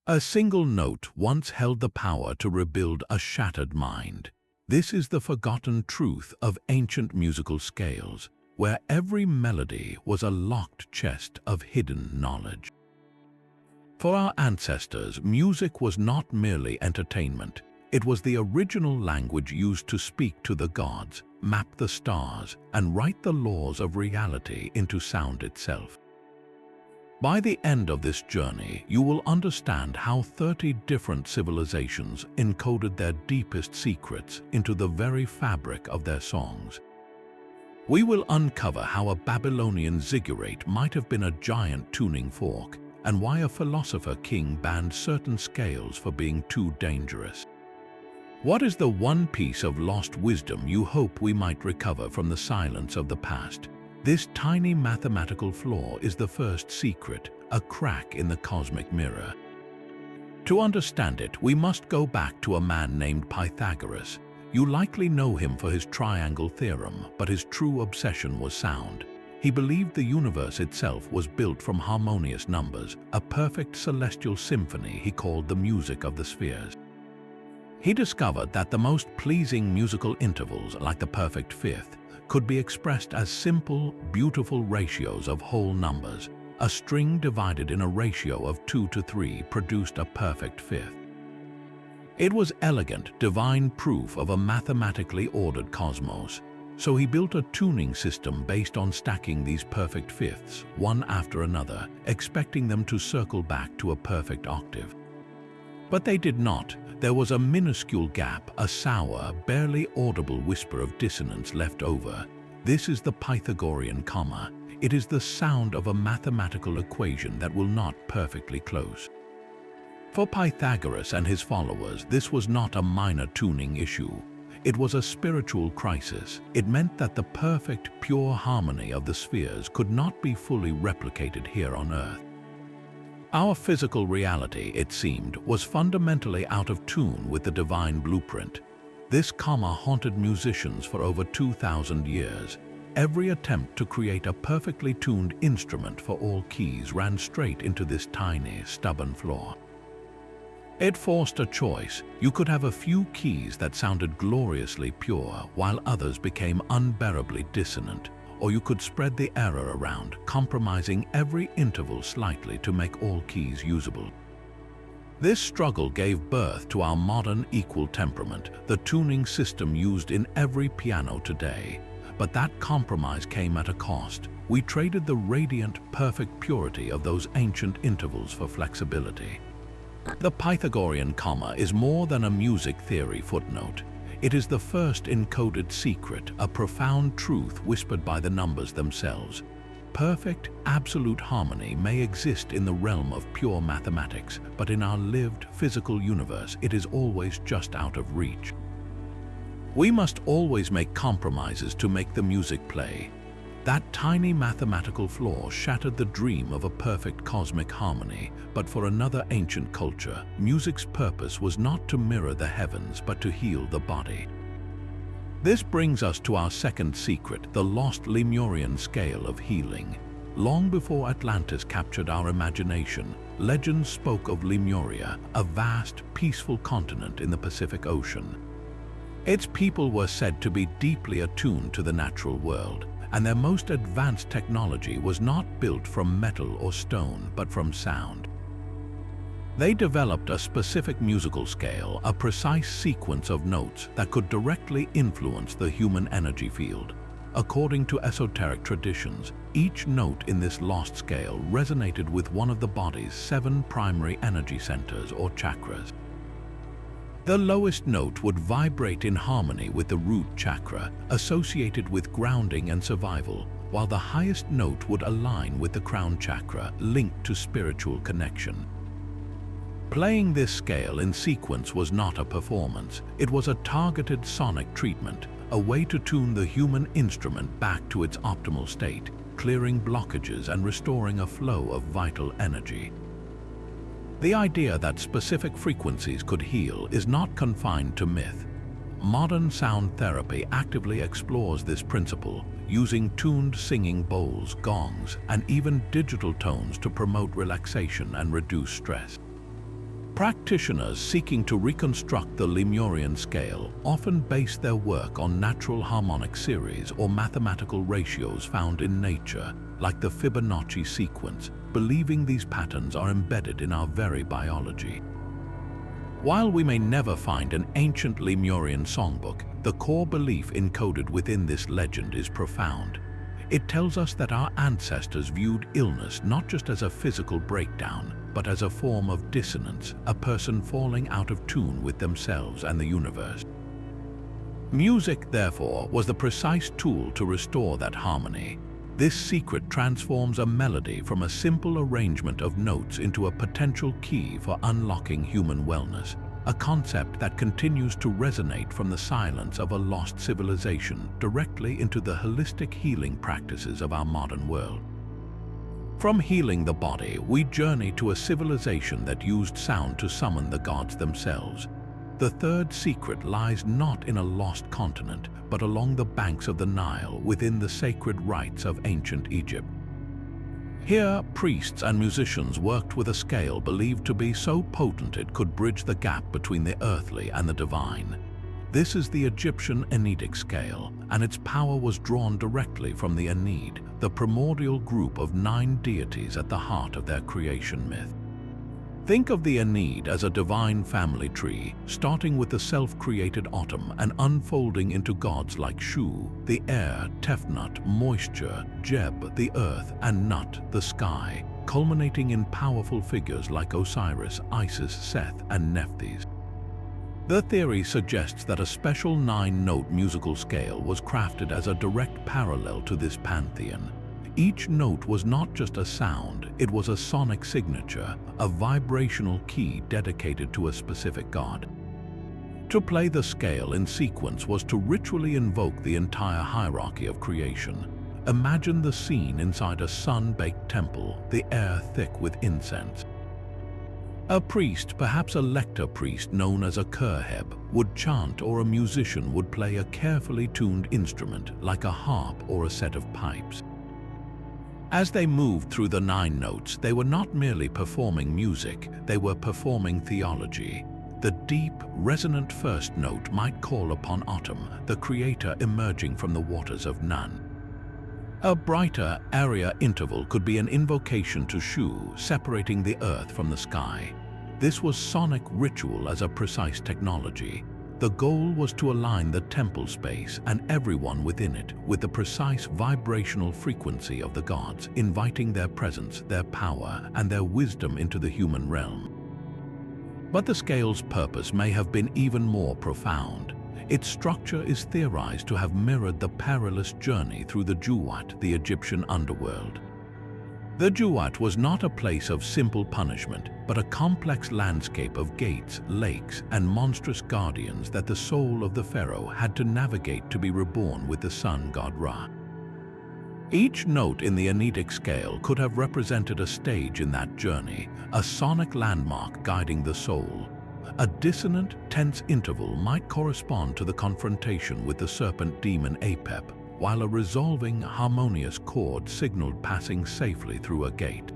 A single note once held the power to rebuild a shattered mind. This is the forgotten truth of ancient musical scales, where every melody was a locked chest of hidden knowledge. For our ancestors, music was not merely entertainment. It was the original language used to speak to the gods, map the stars, and write the laws of reality into sound itself. By the end of this journey, you will understand how 30 different civilizations encoded their deepest secrets into the very fabric of their songs. We will uncover how a Babylonian ziggurat might have been a giant tuning fork, and why a philosopher king banned certain scales for being too dangerous. What is the one piece of lost wisdom you hope we might recover from the silence of the past? This tiny mathematical flaw is the first secret, a crack in the cosmic mirror. To understand it, we must go back to a man named Pythagoras. You likely know him for his triangle theorem, but his true obsession was sound. He believed the universe itself was built from harmonious numbers, a perfect celestial symphony he called the music of the spheres. He discovered that the most pleasing musical intervals, like the perfect fifth, could be expressed as simple, beautiful ratios of whole numbers. A string divided in a ratio of 2 to 3 produced a perfect fifth. It was elegant, divine proof of a mathematically ordered cosmos. So he built a tuning system based on stacking these perfect fifths, one after another, expecting them to circle back to a perfect octave. But they did not. There was a minuscule gap, a sour, barely audible whisper of dissonance left over. This is the Pythagorean comma. It is the sound of a mathematical equation that will not perfectly close. For Pythagoras and his followers, this was not a minor tuning issue. It was a spiritual crisis. It meant that the perfect, pure harmony of the spheres could not be fully replicated here on Earth. Our physical reality, it seemed, was fundamentally out of tune with the divine blueprint. This comma haunted musicians for over 2,000 years. Every attempt to create a perfectly tuned instrument for all keys ran straight into this tiny, stubborn flaw. It forced a choice. You could have a few keys that sounded gloriously pure, while others became unbearably dissonant. Or you could spread the error around, compromising every interval slightly to make all keys usable. This struggle gave birth to our modern equal temperament, the tuning system used in every piano today. But that compromise came at a cost. We traded the radiant, perfect purity of those ancient intervals for flexibility. The Pythagorean comma is more than a music theory footnote. It is the first encoded secret, a profound truth whispered by the numbers themselves. Perfect, absolute harmony may exist in the realm of pure mathematics, but in our lived, physical universe, it is always just out of reach. We must always make compromises to make the music play. That tiny mathematical flaw shattered the dream of a perfect cosmic harmony, but for another ancient culture, music's purpose was not to mirror the heavens, but to heal the body. This brings us to our second secret, the lost Lemurian scale of healing. Long before Atlantis captured our imagination, legends spoke of Lemuria, a vast, peaceful continent in the Pacific Ocean. Its people were said to be deeply attuned to the natural world, and their most advanced technology was not built from metal or stone, but from sound. They developed a specific musical scale, a precise sequence of notes that could directly influence the human energy field. According to esoteric traditions, each note in this lost scale resonated with one of the body's 7 primary energy centers or chakras. The lowest note would vibrate in harmony with the root chakra, associated with grounding and survival, while the highest note would align with the crown chakra, linked to spiritual connection. Playing this scale in sequence was not a performance. It was a targeted sonic treatment, a way to tune the human instrument back to its optimal state, clearing blockages and restoring a flow of vital energy. The idea that specific frequencies could heal is not confined to myth. Modern sound therapy actively explores this principle, using tuned singing bowls, gongs, and even digital tones to promote relaxation and reduce stress. Practitioners seeking to reconstruct the Lemurian scale often base their work on natural harmonic series or mathematical ratios found in nature, like the Fibonacci sequence, believing these patterns are embedded in our very biology. While we may never find an ancient Lemurian songbook, the core belief encoded within this legend is profound. It tells us that our ancestors viewed illness not just as a physical breakdown, but as a form of dissonance, a person falling out of tune with themselves and the universe. Music, therefore, was the precise tool to restore that harmony. This secret transforms a melody from a simple arrangement of notes into a potential key for unlocking human wellness, a concept that continues to resonate from the silence of a lost civilization directly into the holistic healing practices of our modern world. From healing the body, we journey to a civilization that used sound to summon the gods themselves. The third secret lies not in a lost continent, but along the banks of the Nile within the sacred rites of ancient Egypt. Here, priests and musicians worked with a scale believed to be so potent it could bridge the gap between the earthly and the divine. This is the Egyptian Enneatic scale, and its power was drawn directly from the Ennead, the primordial group of 9 deities at the heart of their creation myth. Think of the Ennead as a divine family tree, starting with the self-created autumn and unfolding into gods like Shu, the air, Tefnut, moisture, Geb, the earth, and Nut, the sky, culminating in powerful figures like Osiris, Isis, Seth, and Nephthys. The theory suggests that a special 9-note musical scale was crafted as a direct parallel to this pantheon. Each note was not just a sound, it was a sonic signature, a vibrational key dedicated to a specific god. To play the scale in sequence was to ritually invoke the entire hierarchy of creation. Imagine the scene inside a sun-baked temple, the air thick with incense. A priest, perhaps a lector priest known as a kerheb, would chant, or a musician would play a carefully tuned instrument like a harp or a set of pipes. As they moved through the 9 notes, they were not merely performing music, they were performing theology. The deep, resonant first note might call upon Autumn, the creator emerging from the waters of Nun. A brighter, airier interval could be an invocation to Shu, separating the earth from the sky. This was sonic ritual as a precise technology. The goal was to align the temple space and everyone within it with the precise vibrational frequency of the gods, inviting their presence, their power, and their wisdom into the human realm. But the scale's purpose may have been even more profound. Its structure is theorized to have mirrored the perilous journey through the Juwat, the Egyptian underworld. The Juwat was not a place of simple punishment, but a complex landscape of gates, lakes, and monstrous guardians that the soul of the pharaoh had to navigate to be reborn with the sun god Ra. Each note in the Enneatic scale could have represented a stage in that journey, a sonic landmark guiding the soul. A dissonant, tense interval might correspond to the confrontation with the serpent demon Apep, while a resolving, harmonious chord signaled passing safely through a gate.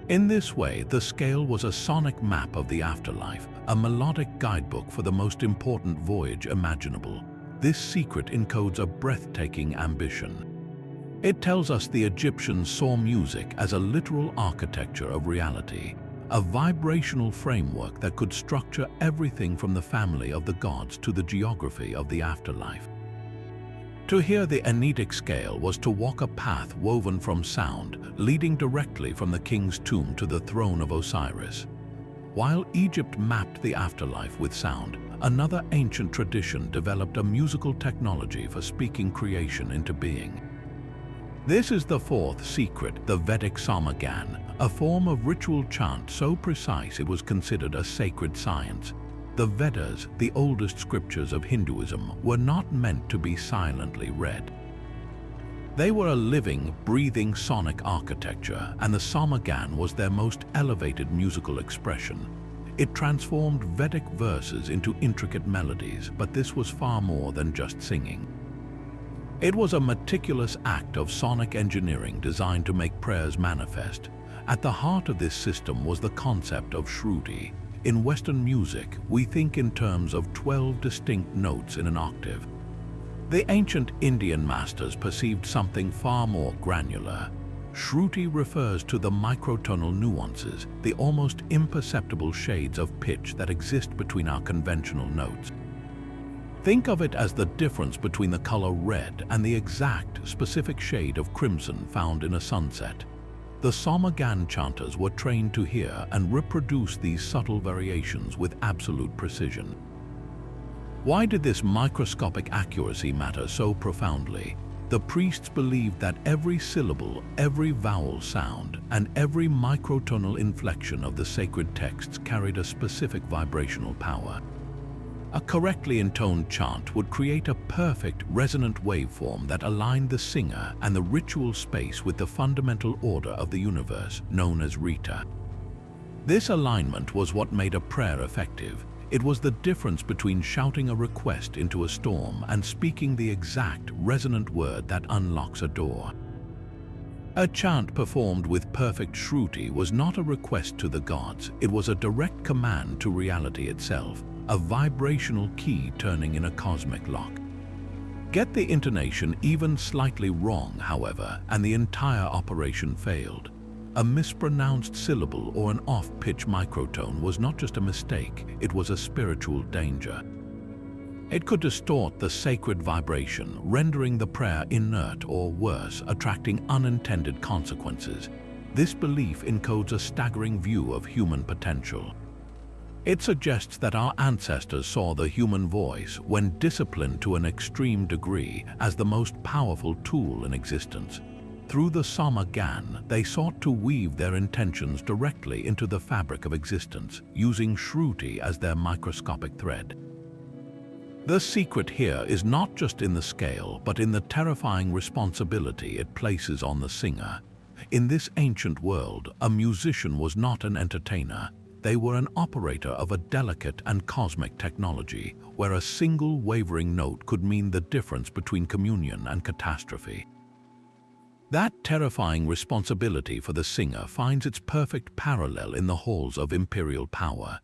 In this way, the scale was a sonic map of the afterlife, a melodic guidebook for the most important voyage imaginable. This secret encodes a breathtaking ambition. It tells us the Egyptians saw music as a literal architecture of reality, a vibrational framework that could structure everything from the family of the gods to the geography of the afterlife. To hear the Enneatic scale was to walk a path woven from sound, leading directly from the king's tomb to the throne of Osiris. While Egypt mapped the afterlife with sound, another ancient tradition developed a musical technology for speaking creation into being. This is the fourth secret, the Vedic Samagan, a form of ritual chant so precise it was considered a sacred science. The Vedas, the oldest scriptures of Hinduism, were not meant to be silently read. They were a living, breathing sonic architecture, and the Samagan was their most elevated musical expression. It transformed Vedic verses into intricate melodies, but this was far more than just singing. It was a meticulous act of sonic engineering designed to make prayers manifest. At the heart of this system was the concept of Shruti. In Western music, we think in terms of 12 distinct notes in an octave. The ancient Indian masters perceived something far more granular. Shruti refers to the microtonal nuances, the almost imperceptible shades of pitch that exist between our conventional notes. Think of it as the difference between the color red and the exact, specific shade of crimson found in a sunset. The Samagan chanters were trained to hear and reproduce these subtle variations with absolute precision. Why did this microscopic accuracy matter so profoundly? The priests believed that every syllable, every vowel sound, and every microtonal inflection of the sacred texts carried a specific vibrational power. A correctly intoned chant would create a perfect resonant waveform that aligned the singer and the ritual space with the fundamental order of the universe, known as Rita. This alignment was what made a prayer effective. It was the difference between shouting a request into a storm and speaking the exact, resonant word that unlocks a door. A chant performed with perfect Shruti was not a request to the gods, it was a direct command to reality itself, a vibrational key turning in a cosmic lock. Get the intonation even slightly wrong, however, and the entire operation failed. A mispronounced syllable or an off-pitch microtone was not just a mistake, it was a spiritual danger. It could distort the sacred vibration, rendering the prayer inert or worse, attracting unintended consequences. This belief encodes a staggering view of human potential. It suggests that our ancestors saw the human voice, when disciplined to an extreme degree, as the most powerful tool in existence. Through the Samagan, they sought to weave their intentions directly into the fabric of existence, using Shruti as their microscopic thread. The secret here is not just in the scale, but in the terrifying responsibility it places on the singer. In this ancient world, a musician was not an entertainer. They were an operator of a delicate and cosmic technology, where a single wavering note could mean the difference between communion and catastrophe. That terrifying responsibility for the singer finds its perfect parallel in the halls of imperial power.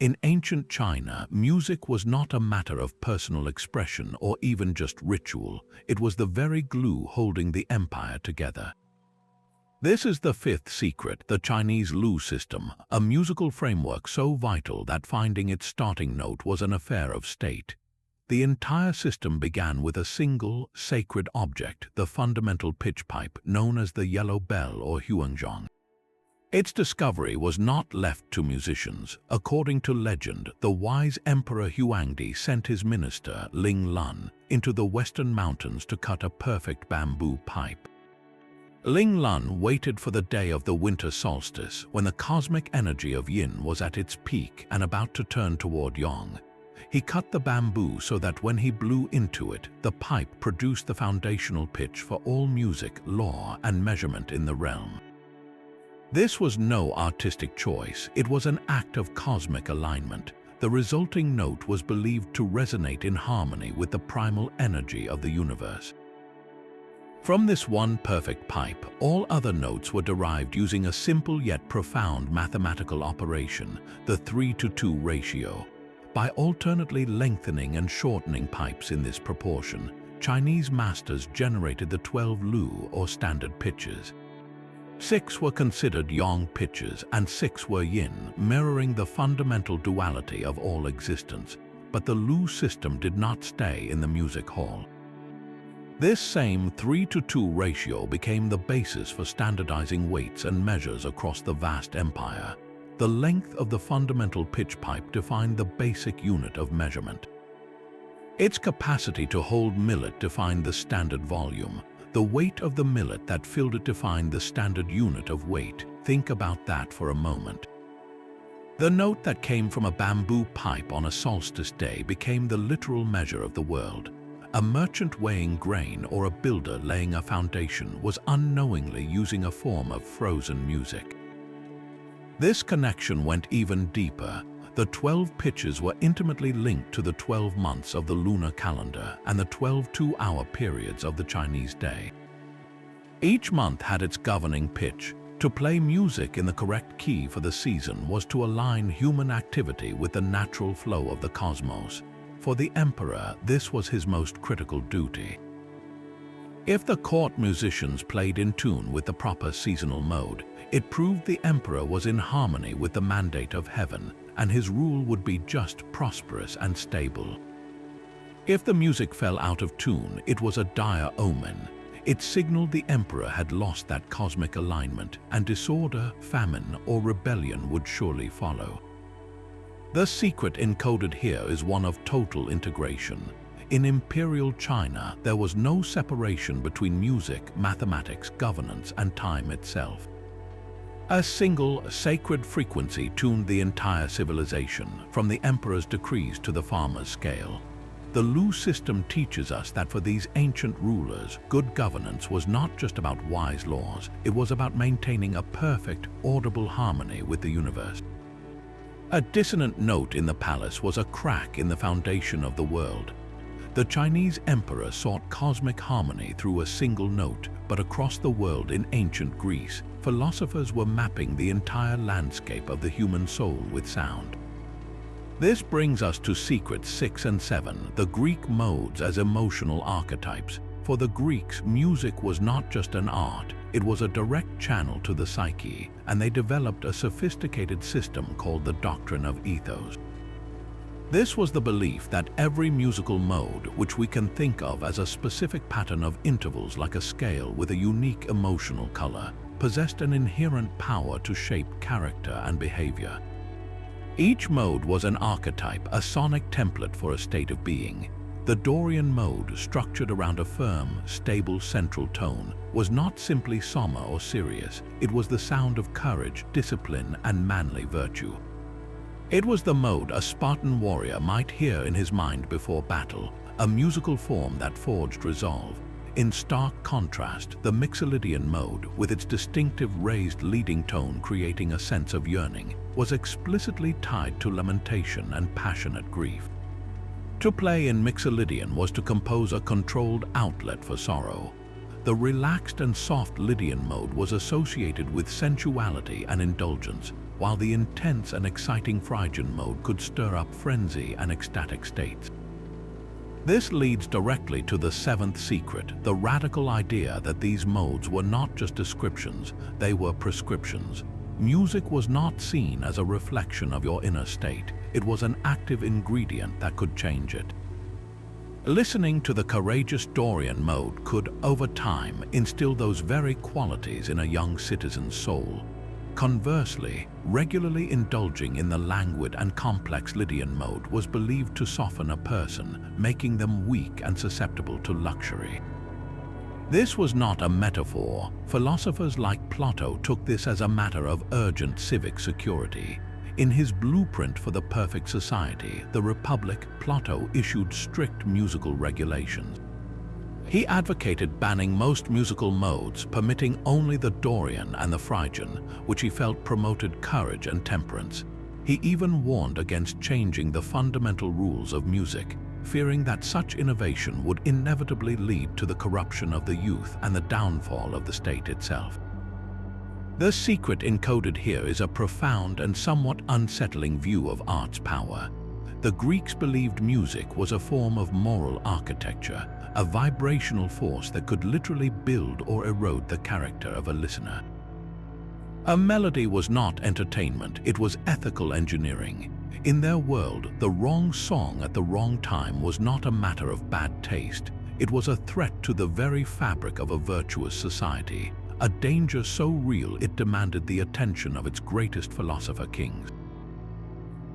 In ancient China, music was not a matter of personal expression or even just ritual. It was the very glue holding the empire together. This is the fifth secret, the Chinese Lu system, a musical framework so vital that finding its starting note was an affair of state. The entire system began with a single, sacred object, the fundamental pitch pipe, known as the yellow bell or huanzhong. Its discovery was not left to musicians. According to legend, the wise Emperor Huangdi sent his minister, Ling Lun, into the western mountains to cut a perfect bamboo pipe. Ling Lun waited for the day of the winter solstice, when the cosmic energy of yin was at its peak and about to turn toward yang. He cut the bamboo so that when he blew into it, the pipe produced the foundational pitch for all music, law, and measurement in the realm. This was no artistic choice, it was an act of cosmic alignment. The resulting note was believed to resonate in harmony with the primal energy of the universe. From this one perfect pipe, all other notes were derived using a simple yet profound mathematical operation, the 3:2 ratio. By alternately lengthening and shortening pipes in this proportion, Chinese masters generated the 12 lu or standard pitches. 6 were considered yang pitches and 6 were yin, mirroring the fundamental duality of all existence. But the lu system did not stay in the music hall. This same 3:2 ratio became the basis for standardizing weights and measures across the vast empire. The length of the fundamental pitch pipe defined the basic unit of measurement. Its capacity to hold millet defined the standard volume. The weight of the millet that filled it defined the standard unit of weight. Think about that for a moment. The note that came from a bamboo pipe on a solstice day became the literal measure of the world. A merchant weighing grain or a builder laying a foundation was unknowingly using a form of frozen music. This connection went even deeper. The 12 pitches were intimately linked to the 12 months of the lunar calendar and the 12 two-hour periods of the Chinese day. Each month had its governing pitch. To play music in the correct key for the season was to align human activity with the natural flow of the cosmos. For the emperor, this was his most critical duty. If the court musicians played in tune with the proper seasonal mode, it proved the emperor was in harmony with the mandate of heaven, and his rule would be just, prosperous, and stable. If the music fell out of tune, it was a dire omen. It signaled the emperor had lost that cosmic alignment, and disorder, famine, or rebellion would surely follow. The secret encoded here is one of total integration. In imperial China, there was no separation between music, mathematics, governance, and time itself. A single, sacred frequency tuned the entire civilization, from the emperor's decrees to the farmer's scale. The Lu system teaches us that for these ancient rulers, good governance was not just about wise laws, it was about maintaining a perfect, audible harmony with the universe. A dissonant note in the palace was a crack in the foundation of the world. The Chinese emperor sought cosmic harmony through a single note, but across the world in ancient Greece, philosophers were mapping the entire landscape of the human soul with sound. This brings us to Secrets 6 and 7, the Greek modes as emotional archetypes. For the Greeks, music was not just an art, it was a direct channel to the psyche, and they developed a sophisticated system called the doctrine of ethos. This was the belief that every musical mode, which we can think of as a specific pattern of intervals like a scale with a unique emotional color, possessed an inherent power to shape character and behavior. Each mode was an archetype, a sonic template for a state of being. The Dorian mode, structured around a firm, stable central tone, was not simply somber or serious. It was the sound of courage, discipline, and manly virtue. It was the mode a Spartan warrior might hear in his mind before battle, a musical form that forged resolve. In stark contrast, the Mixolydian mode, with its distinctive raised leading tone creating a sense of yearning, was explicitly tied to lamentation and passionate grief. To play in Mixolydian was to compose a controlled outlet for sorrow. The relaxed and soft Lydian mode was associated with sensuality and indulgence, while the intense and exciting Phrygian mode could stir up frenzy and ecstatic states. This leads directly to the seventh secret, the radical idea that these modes were not just descriptions, they were prescriptions. Music was not seen as a reflection of your inner state, it was an active ingredient that could change it. Listening to the courageous Dorian mode could, over time, instill those very qualities in a young citizen's soul. Conversely, regularly indulging in the languid and complex Lydian mode was believed to soften a person, making them weak and susceptible to luxury. This was not a metaphor. Philosophers like Plato took this as a matter of urgent civic security. In his blueprint for the perfect society, the Republic, Plato issued strict musical regulations. He advocated banning most musical modes, permitting only the Dorian and the Phrygian, which he felt promoted courage and temperance. He even warned against changing the fundamental rules of music, fearing that such innovation would inevitably lead to the corruption of the youth and the downfall of the state itself. The secret encoded here is a profound and somewhat unsettling view of art's power. The Greeks believed music was a form of moral architecture, a vibrational force that could literally build or erode the character of a listener. A melody was not entertainment, it was ethical engineering. In their world, the wrong song at the wrong time was not a matter of bad taste. It was a threat to the very fabric of a virtuous society, a danger so real it demanded the attention of its greatest philosopher kings.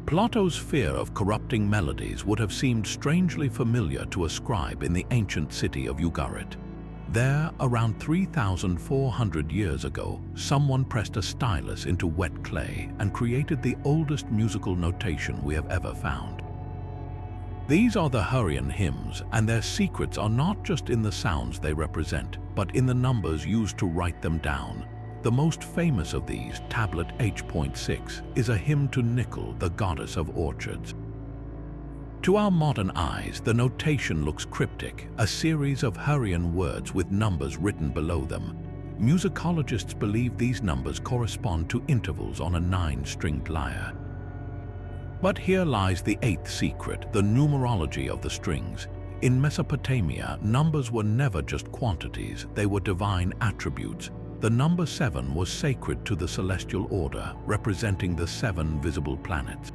Plato's fear of corrupting melodies would have seemed strangely familiar to a scribe in the ancient city of Ugarit. There, around 3,400 years ago, someone pressed a stylus into wet clay and created the oldest musical notation we have ever found. These are the Hurrian hymns, and their secrets are not just in the sounds they represent, but in the numbers used to write them down. The most famous of these, tablet H.6, is a hymn to Nickel, the goddess of orchards. To our modern eyes, the notation looks cryptic, a series of Hurrian words with numbers written below them. Musicologists believe these numbers correspond to intervals on a 9-stringed lyre. But here lies the 8th secret, the numerology of the strings. In Mesopotamia, numbers were never just quantities, they were divine attributes. The number 7 was sacred to the celestial order, representing the 7 visible planets.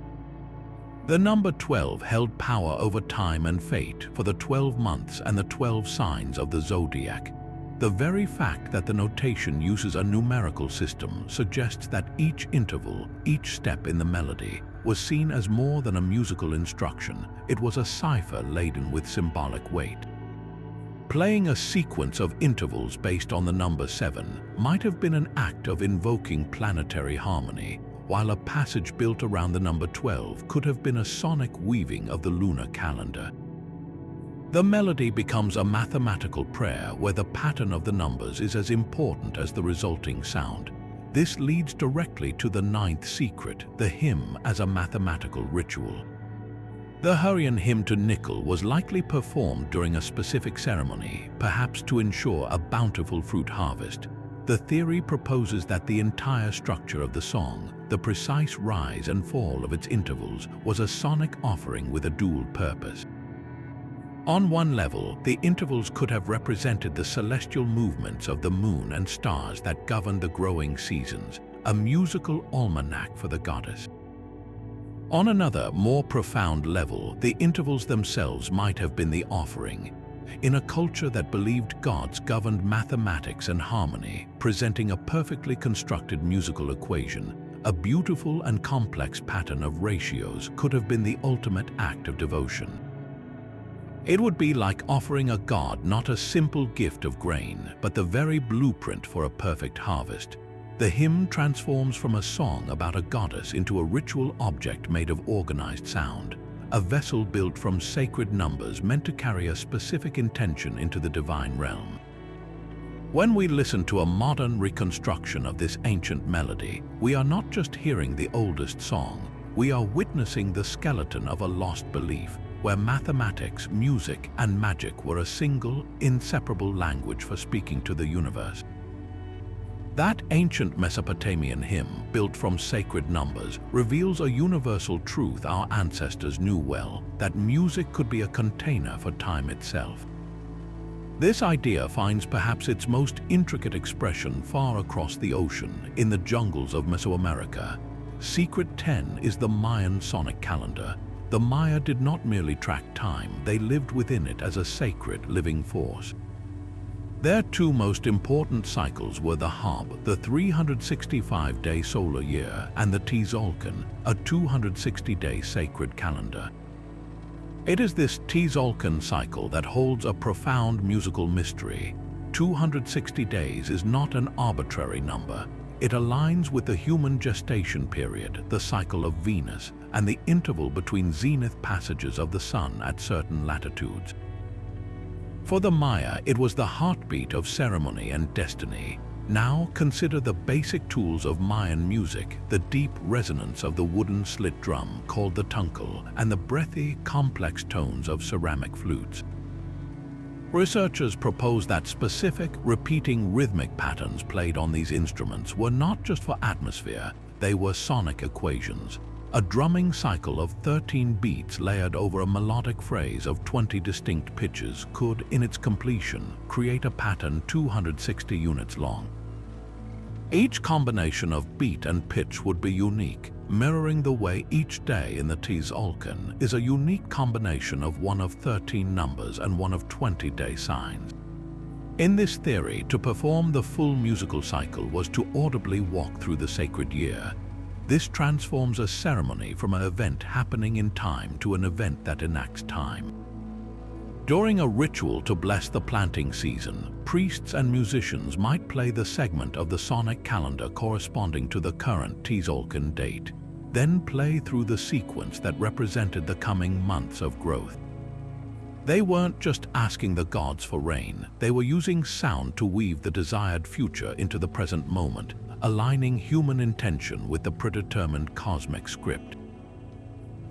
The number 12 held power over time and fate for the 12 months and the 12 signs of the zodiac. The very fact that the notation uses a numerical system suggests that each interval, each step in the melody, was seen as more than a musical instruction. It was a cipher laden with symbolic weight. Playing a sequence of intervals based on the number 7 might have been an act of invoking planetary harmony, while a passage built around the number 12 could have been a sonic weaving of the lunar calendar. The melody becomes a mathematical prayer where the pattern of the numbers is as important as the resulting sound. This leads directly to the 9th secret, the hymn as a mathematical ritual. The Hurrian hymn to Nikkel was likely performed during a specific ceremony, perhaps to ensure a bountiful fruit harvest. The theory proposes that the entire structure of the song, the precise rise and fall of its intervals, was a sonic offering with a dual purpose. On one level, the intervals could have represented the celestial movements of the moon and stars that govern the growing seasons, a musical almanac for the goddess. On another, more profound level, the intervals themselves might have been the offering. In a culture that believed gods governed mathematics and harmony, presenting a perfectly constructed musical equation, a beautiful and complex pattern of ratios could have been the ultimate act of devotion. It would be like offering a god not a simple gift of grain, but the very blueprint for a perfect harvest. The hymn transforms from a song about a goddess into a ritual object made of organized sound, a vessel built from sacred numbers meant to carry a specific intention into the divine realm. When we listen to a modern reconstruction of this ancient melody, we are not just hearing the oldest song, we are witnessing the skeleton of a lost belief, where mathematics, music, and magic were a single, inseparable language for speaking to the universe. That ancient Mesopotamian hymn, built from sacred numbers, reveals a universal truth our ancestors knew well, that music could be a container for time itself. This idea finds perhaps its most intricate expression far across the ocean, in the jungles of Mesoamerica. Secret 10 is the Mayan sonic calendar. The Maya did not merely track time, they lived within it as a sacred, living force. Their two most important cycles were the Hab, the 365-day solar year, and the Tzolk'in, a 260-day sacred calendar. It is this Tzolk'in cycle that holds a profound musical mystery. 260 days is not an arbitrary number. It aligns with the human gestation period, the cycle of Venus, and the interval between zenith passages of the sun at certain latitudes. For the Maya, it was the heartbeat of ceremony and destiny. Now consider the basic tools of Mayan music, the deep resonance of the wooden slit drum called the tuncal, and the breathy, complex tones of ceramic flutes. Researchers propose that specific, repeating rhythmic patterns played on these instruments were not just for atmosphere, they were sonic equations. A drumming cycle of 13 beats layered over a melodic phrase of 20 distinct pitches could, in its completion, create a pattern 260 units long. Each combination of beat and pitch would be unique, mirroring the way each day in the Tzolk'in is a unique combination of one of 13 numbers and one of 20 day signs. In this theory, to perform the full musical cycle was to audibly walk through the sacred year. This transforms a ceremony from an event happening in time to an event that enacts time. During a ritual to bless the planting season, priests and musicians might play the segment of the sonic calendar corresponding to the current Tzolk'in date, then play through the sequence that represented the coming months of growth. They weren't just asking the gods for rain, they were using sound to weave the desired future into the present moment, aligning human intention with the predetermined cosmic script.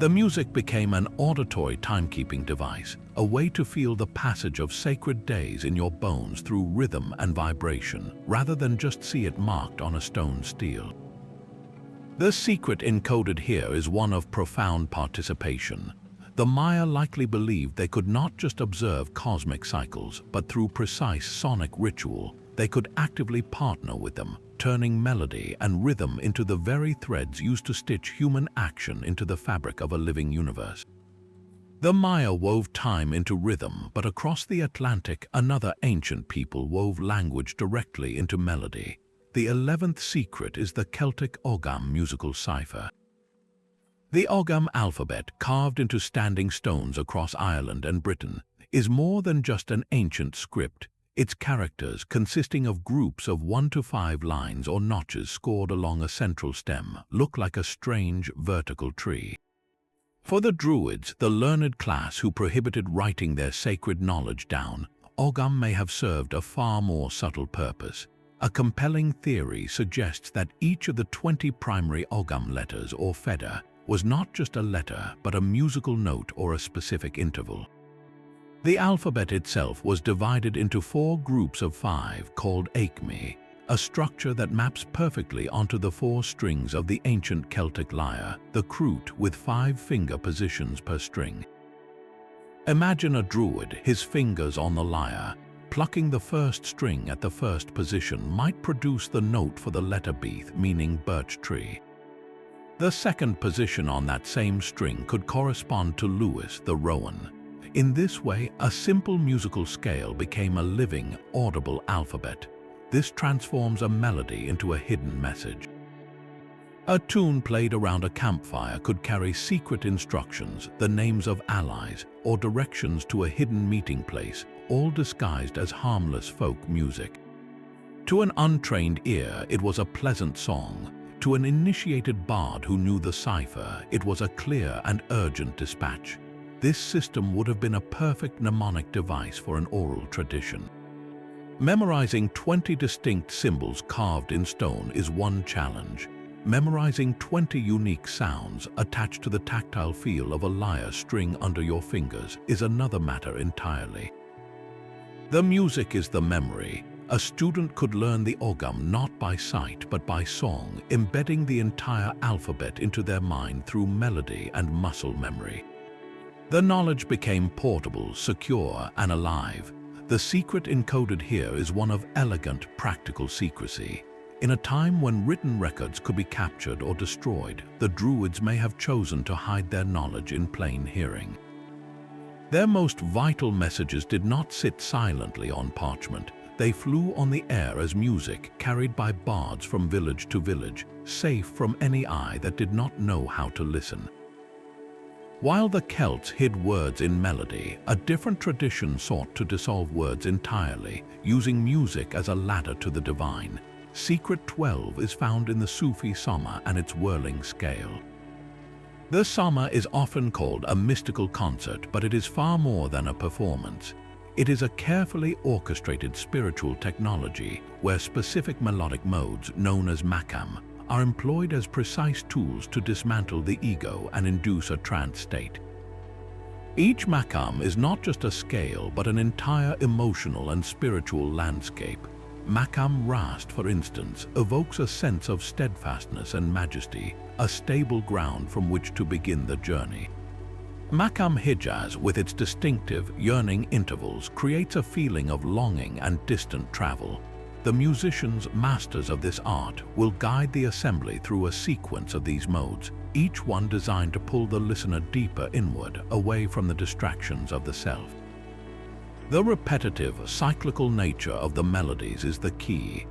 The music became an auditory timekeeping device, a way to feel the passage of sacred days in your bones through rhythm and vibration, rather than just see it marked on a stone stele. The secret encoded here is one of profound participation. The Maya likely believed they could not just observe cosmic cycles, but through precise sonic ritual, they could actively partner with them, turning melody and rhythm into the very threads used to stitch human action into the fabric of a living universe. The Maya wove time into rhythm, but across the Atlantic, another ancient people wove language directly into melody. The 11th secret is the Celtic Ogham musical cipher. The Ogham alphabet, carved into standing stones across Ireland and Britain, is more than just an ancient script. Its characters, consisting of groups of 1 to 5 lines or notches scored along a central stem, look like a strange vertical tree. For the Druids, the learned class who prohibited writing their sacred knowledge down, Ogham may have served a far more subtle purpose. A compelling theory suggests that each of the 20 primary Ogham letters, or feda, was not just a letter, but a musical note or a specific interval. The alphabet itself was divided into 4 groups of 5 called achme, a structure that maps perfectly onto the 4 strings of the ancient Celtic lyre, the crute, with 5 finger positions per string. Imagine a druid, his fingers on the lyre. Plucking the first string at the first position might produce the note for the letter beath, meaning birch tree. The second position on that same string could correspond to Lewis, the rowan. In this way, a simple musical scale became a living, audible alphabet. This transforms a melody into a hidden message. A tune played around a campfire could carry secret instructions, the names of allies, or directions to a hidden meeting place, all disguised as harmless folk music. To an untrained ear, it was a pleasant song. To an initiated bard who knew the cipher, it was a clear and urgent dispatch. This system would have been a perfect mnemonic device for an oral tradition. Memorizing 20 distinct symbols carved in stone is one challenge. Memorizing 20 unique sounds attached to the tactile feel of a lyre string under your fingers is another matter entirely. The music is the memory. A student could learn the Ogham not by sight but by song, embedding the entire alphabet into their mind through melody and muscle memory. The knowledge became portable, secure, and alive. The secret encoded here is one of elegant, practical secrecy. In a time when written records could be captured or destroyed, the Druids may have chosen to hide their knowledge in plain hearing. Their most vital messages did not sit silently on parchment. They flew on the air as music, carried by bards from village to village, safe from any eye that did not know how to listen. While the Celts hid words in melody, a different tradition sought to dissolve words entirely, using music as a ladder to the divine. Secret 12 is found in the Sufi Sama and its whirling scale. The Sama is often called a mystical concert, but it is far more than a performance. It is a carefully orchestrated spiritual technology where specific melodic modes, known as makam, are employed as precise tools to dismantle the ego and induce a trance state. Each makam is not just a scale, but an entire emotional and spiritual landscape. Makam Rast, for instance, evokes a sense of steadfastness and majesty, a stable ground from which to begin the journey. Makam Hijaz, with its distinctive, yearning intervals, creates a feeling of longing and distant travel. The musicians, masters of this art, will guide the assembly through a sequence of these modes, each one designed to pull the listener deeper inward, away from the distractions of the self. The repetitive, cyclical nature of the melodies is the key.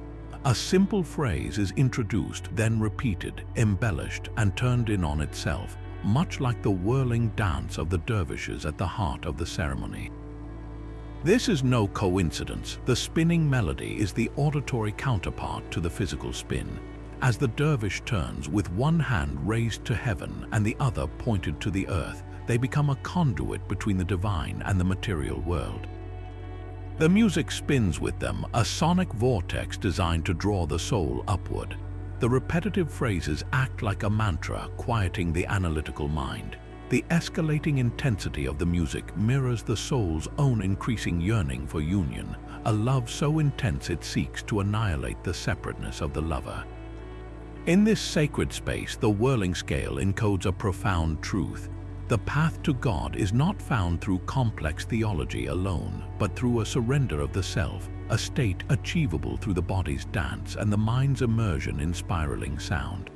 A simple phrase is introduced, then repeated, embellished, and turned in on itself, much like the whirling dance of the dervishes at the heart of the ceremony. This is no coincidence. The spinning melody is the auditory counterpart to the physical spin. As the dervish turns with one hand raised to heaven and the other pointed to the earth, they become a conduit between the divine and the material world. The music spins with them, a sonic vortex designed to draw the soul upward. The repetitive phrases act like a mantra, quieting the analytical mind. The escalating intensity of the music mirrors the soul's own increasing yearning for union, a love so intense it seeks to annihilate the separateness of the lover. In this sacred space, the whirling scale encodes a profound truth. The path to God is not found through complex theology alone, but through a surrender of the self, a state achievable through the body's dance and the mind's immersion in spiraling sound.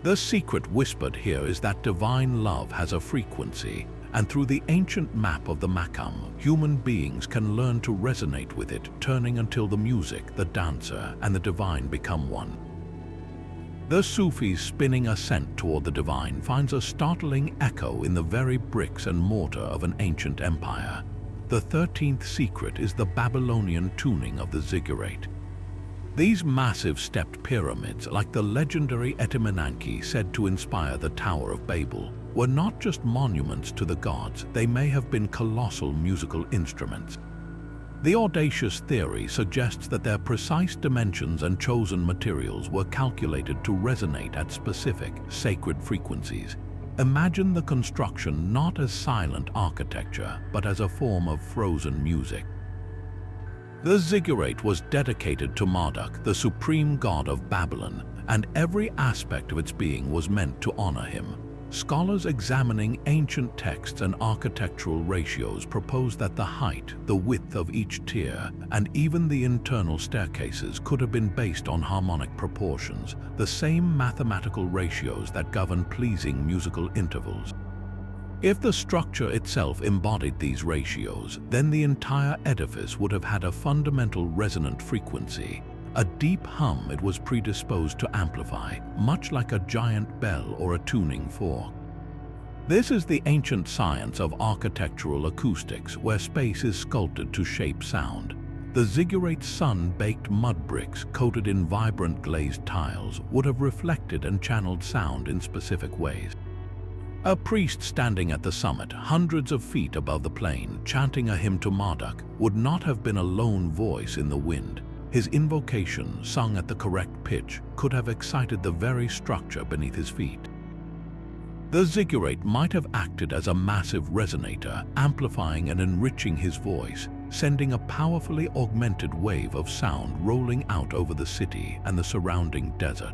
The secret whispered here is that divine love has a frequency, and through the ancient map of the Makam, human beings can learn to resonate with it, turning until the music, the dancer, and the divine become one. The Sufi's spinning ascent toward the divine finds a startling echo in the very bricks and mortar of an ancient empire. The 13th secret is the Babylonian tuning of the ziggurat. These massive stepped pyramids, like the legendary Etemenanki said to inspire the Tower of Babel, were not just monuments to the gods, they may have been colossal musical instruments. The audacious theory suggests that their precise dimensions and chosen materials were calculated to resonate at specific, sacred frequencies. Imagine the construction not as silent architecture, but as a form of frozen music. The ziggurat was dedicated to Marduk, the supreme god of Babylon, and every aspect of its being was meant to honor him. Scholars examining ancient texts and architectural ratios propose that the height, the width of each tier, and even the internal staircases could have been based on harmonic proportions, the same mathematical ratios that govern pleasing musical intervals. If the structure itself embodied these ratios, then the entire edifice would have had a fundamental resonant frequency, a deep hum it was predisposed to amplify, much like a giant bell or a tuning fork. This is the ancient science of architectural acoustics, where space is sculpted to shape sound. The ziggurat's sun-baked mud bricks coated in vibrant glazed tiles would have reflected and channeled sound in specific ways. A priest standing at the summit, hundreds of feet above the plain, chanting a hymn to Marduk, would not have been a lone voice in the wind. His invocation, sung at the correct pitch, could have excited the very structure beneath his feet. The ziggurat might have acted as a massive resonator, amplifying and enriching his voice, sending a powerfully augmented wave of sound rolling out over the city and the surrounding desert.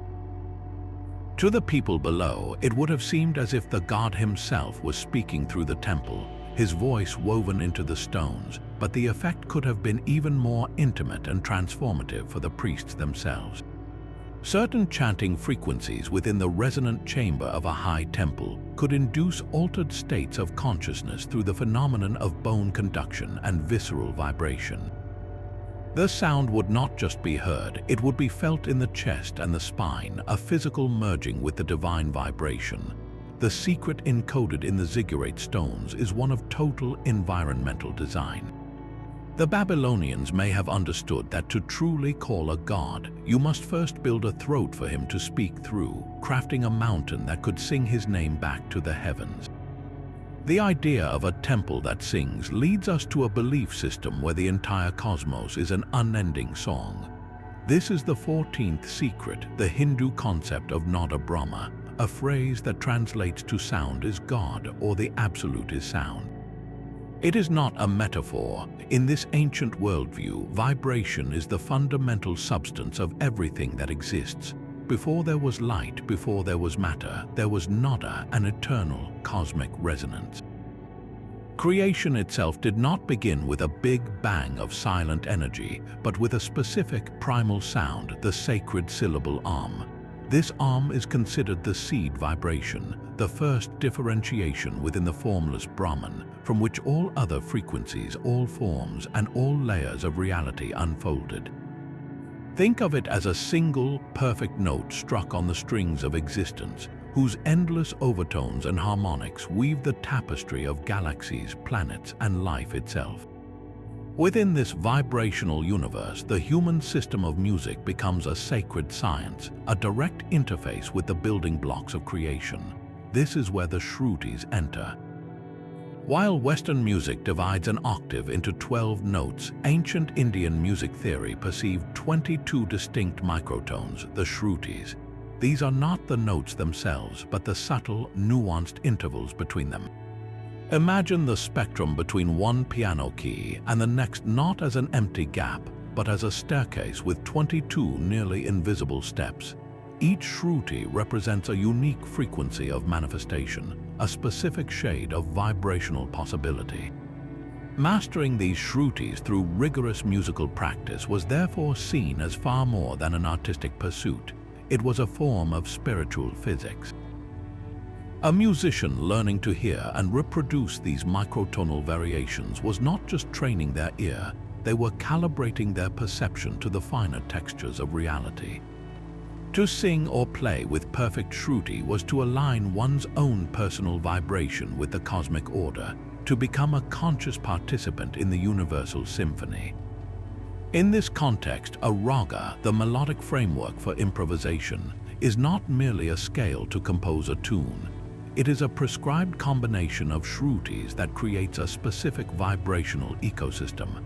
To the people below, it would have seemed as if the god himself was speaking through the temple, his voice woven into the stones, but the effect could have been even more intimate and transformative for the priests themselves. Certain chanting frequencies within the resonant chamber of a high temple could induce altered states of consciousness through the phenomenon of bone conduction and visceral vibration. The sound would not just be heard, it would be felt in the chest and the spine, a physical merging with the divine vibration. The secret encoded in the ziggurat stones is one of total environmental design. The Babylonians may have understood that to truly call a god, you must first build a throat for him to speak through, crafting a mountain that could sing his name back to the heavens. The idea of a temple that sings leads us to a belief system where the entire cosmos is an unending song. This is the 14th secret, the Hindu concept of Nada Brahma, a phrase that translates to sound is God or the absolute is sound. It is not a metaphor. In this ancient worldview, vibration is the fundamental substance of everything that exists. Before there was light, before there was matter, there was nada, an eternal cosmic resonance. Creation itself did not begin with a big bang of silent energy, but with a specific primal sound, the sacred syllable Om. This Om is considered the seed vibration, the first differentiation within the formless Brahman, from which all other frequencies, all forms, and all layers of reality unfolded. Think of it as a single, perfect note struck on the strings of existence, whose endless overtones and harmonics weave the tapestry of galaxies, planets, and life itself. Within this vibrational universe, the human system of music becomes a sacred science, a direct interface with the building blocks of creation. This is where the Shrutis enter. While Western music divides an octave into 12 notes, ancient Indian music theory perceived 22 distinct microtones, the Shrutis. These are not the notes themselves, but the subtle, nuanced intervals between them. Imagine the spectrum between one piano key and the next not as an empty gap, but as a staircase with 22 nearly invisible steps. Each shruti represents a unique frequency of manifestation, a specific shade of vibrational possibility. Mastering these shrutis through rigorous musical practice was therefore seen as far more than an artistic pursuit. It was a form of spiritual physics. A musician learning to hear and reproduce these microtonal variations was not just training their ear, they were calibrating their perception to the finer textures of reality. To sing or play with perfect shruti was to align one's own personal vibration with the cosmic order, to become a conscious participant in the universal symphony. In this context, a raga, the melodic framework for improvisation, is not merely a scale to compose a tune. It is a prescribed combination of shrutis that creates a specific vibrational ecosystem.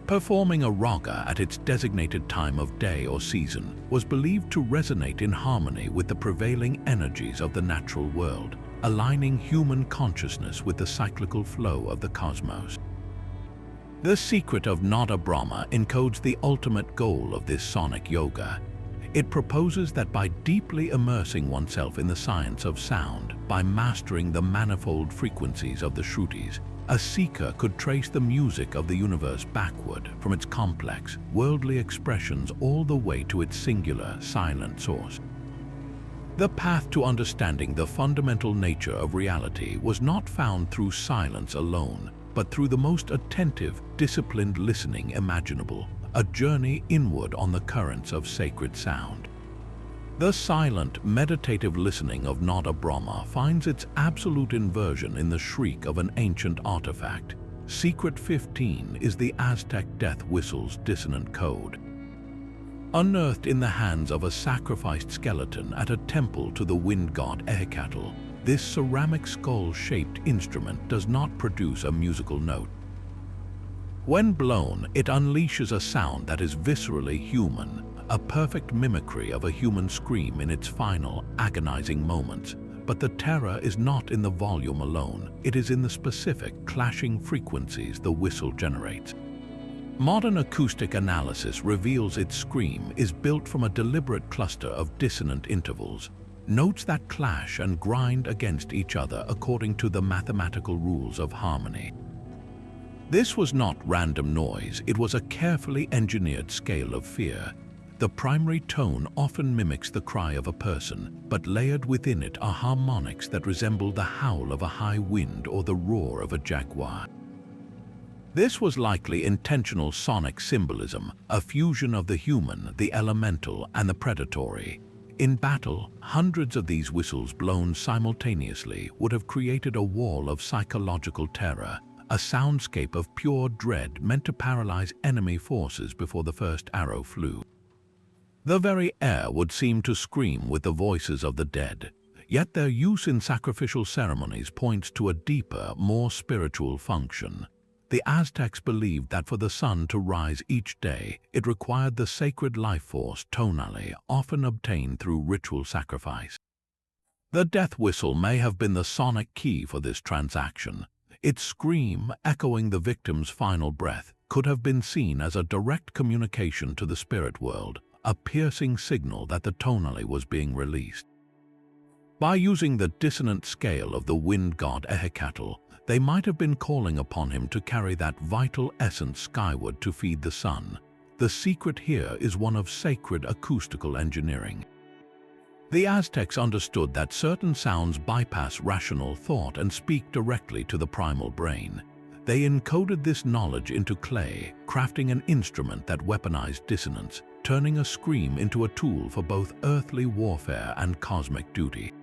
Performing a raga at its designated time of day or season was believed to resonate in harmony with the prevailing energies of the natural world, aligning human consciousness with the cyclical flow of the cosmos. The secret of Nada Brahma encodes the ultimate goal of this sonic yoga. It proposes that by deeply immersing oneself in the science of sound, by mastering the manifold frequencies of the shrutis, a seeker could trace the music of the universe backward from its complex, worldly expressions all the way to its singular, silent source. The path to understanding the fundamental nature of reality was not found through silence alone, but through the most attentive, disciplined listening imaginable, a journey inward on the currents of sacred sound. The silent, meditative listening of Nada Brahma finds its absolute inversion in the shriek of an ancient artifact. Secret 15 is the Aztec death whistle's dissonant code. Unearthed in the hands of a sacrificed skeleton at a temple to the wind god Encoded, this ceramic skull-shaped instrument does not produce a musical note. When blown, it unleashes a sound that is viscerally human, a perfect mimicry of a human scream in its final, agonizing moments. But the terror is not in the volume alone, it is in the specific, clashing frequencies the whistle generates. Modern acoustic analysis reveals its scream is built from a deliberate cluster of dissonant intervals, notes that clash and grind against each other according to the mathematical rules of harmony. This was not random noise, it was a carefully engineered scale of fear. The primary tone often mimics the cry of a person, but layered within it are harmonics that resemble the howl of a high wind or the roar of a jaguar. This was likely intentional sonic symbolism, a fusion of the human, the elemental, and the predatory. In battle, hundreds of these whistles blown simultaneously would have created a wall of psychological terror, a soundscape of pure dread meant to paralyze enemy forces before the first arrow flew. The very air would seem to scream with the voices of the dead, yet their use in sacrificial ceremonies points to a deeper, more spiritual function. The Aztecs believed that for the sun to rise each day, it required the sacred life force tonally, often obtained through ritual sacrifice. The death whistle may have been the sonic key for this transaction. Its scream, echoing the victim's final breath, could have been seen as a direct communication to the spirit world, a piercing signal that the tonally was being released. By using the dissonant scale of the wind god Encoded, they might have been calling upon him to carry that vital essence skyward to feed the sun. The secret here is one of sacred acoustical engineering. The Aztecs understood that certain sounds bypass rational thought and speak directly to the primal brain. They encoded this knowledge into clay, crafting an instrument that weaponized dissonance, turning a scream into a tool for both earthly warfare and cosmic duty.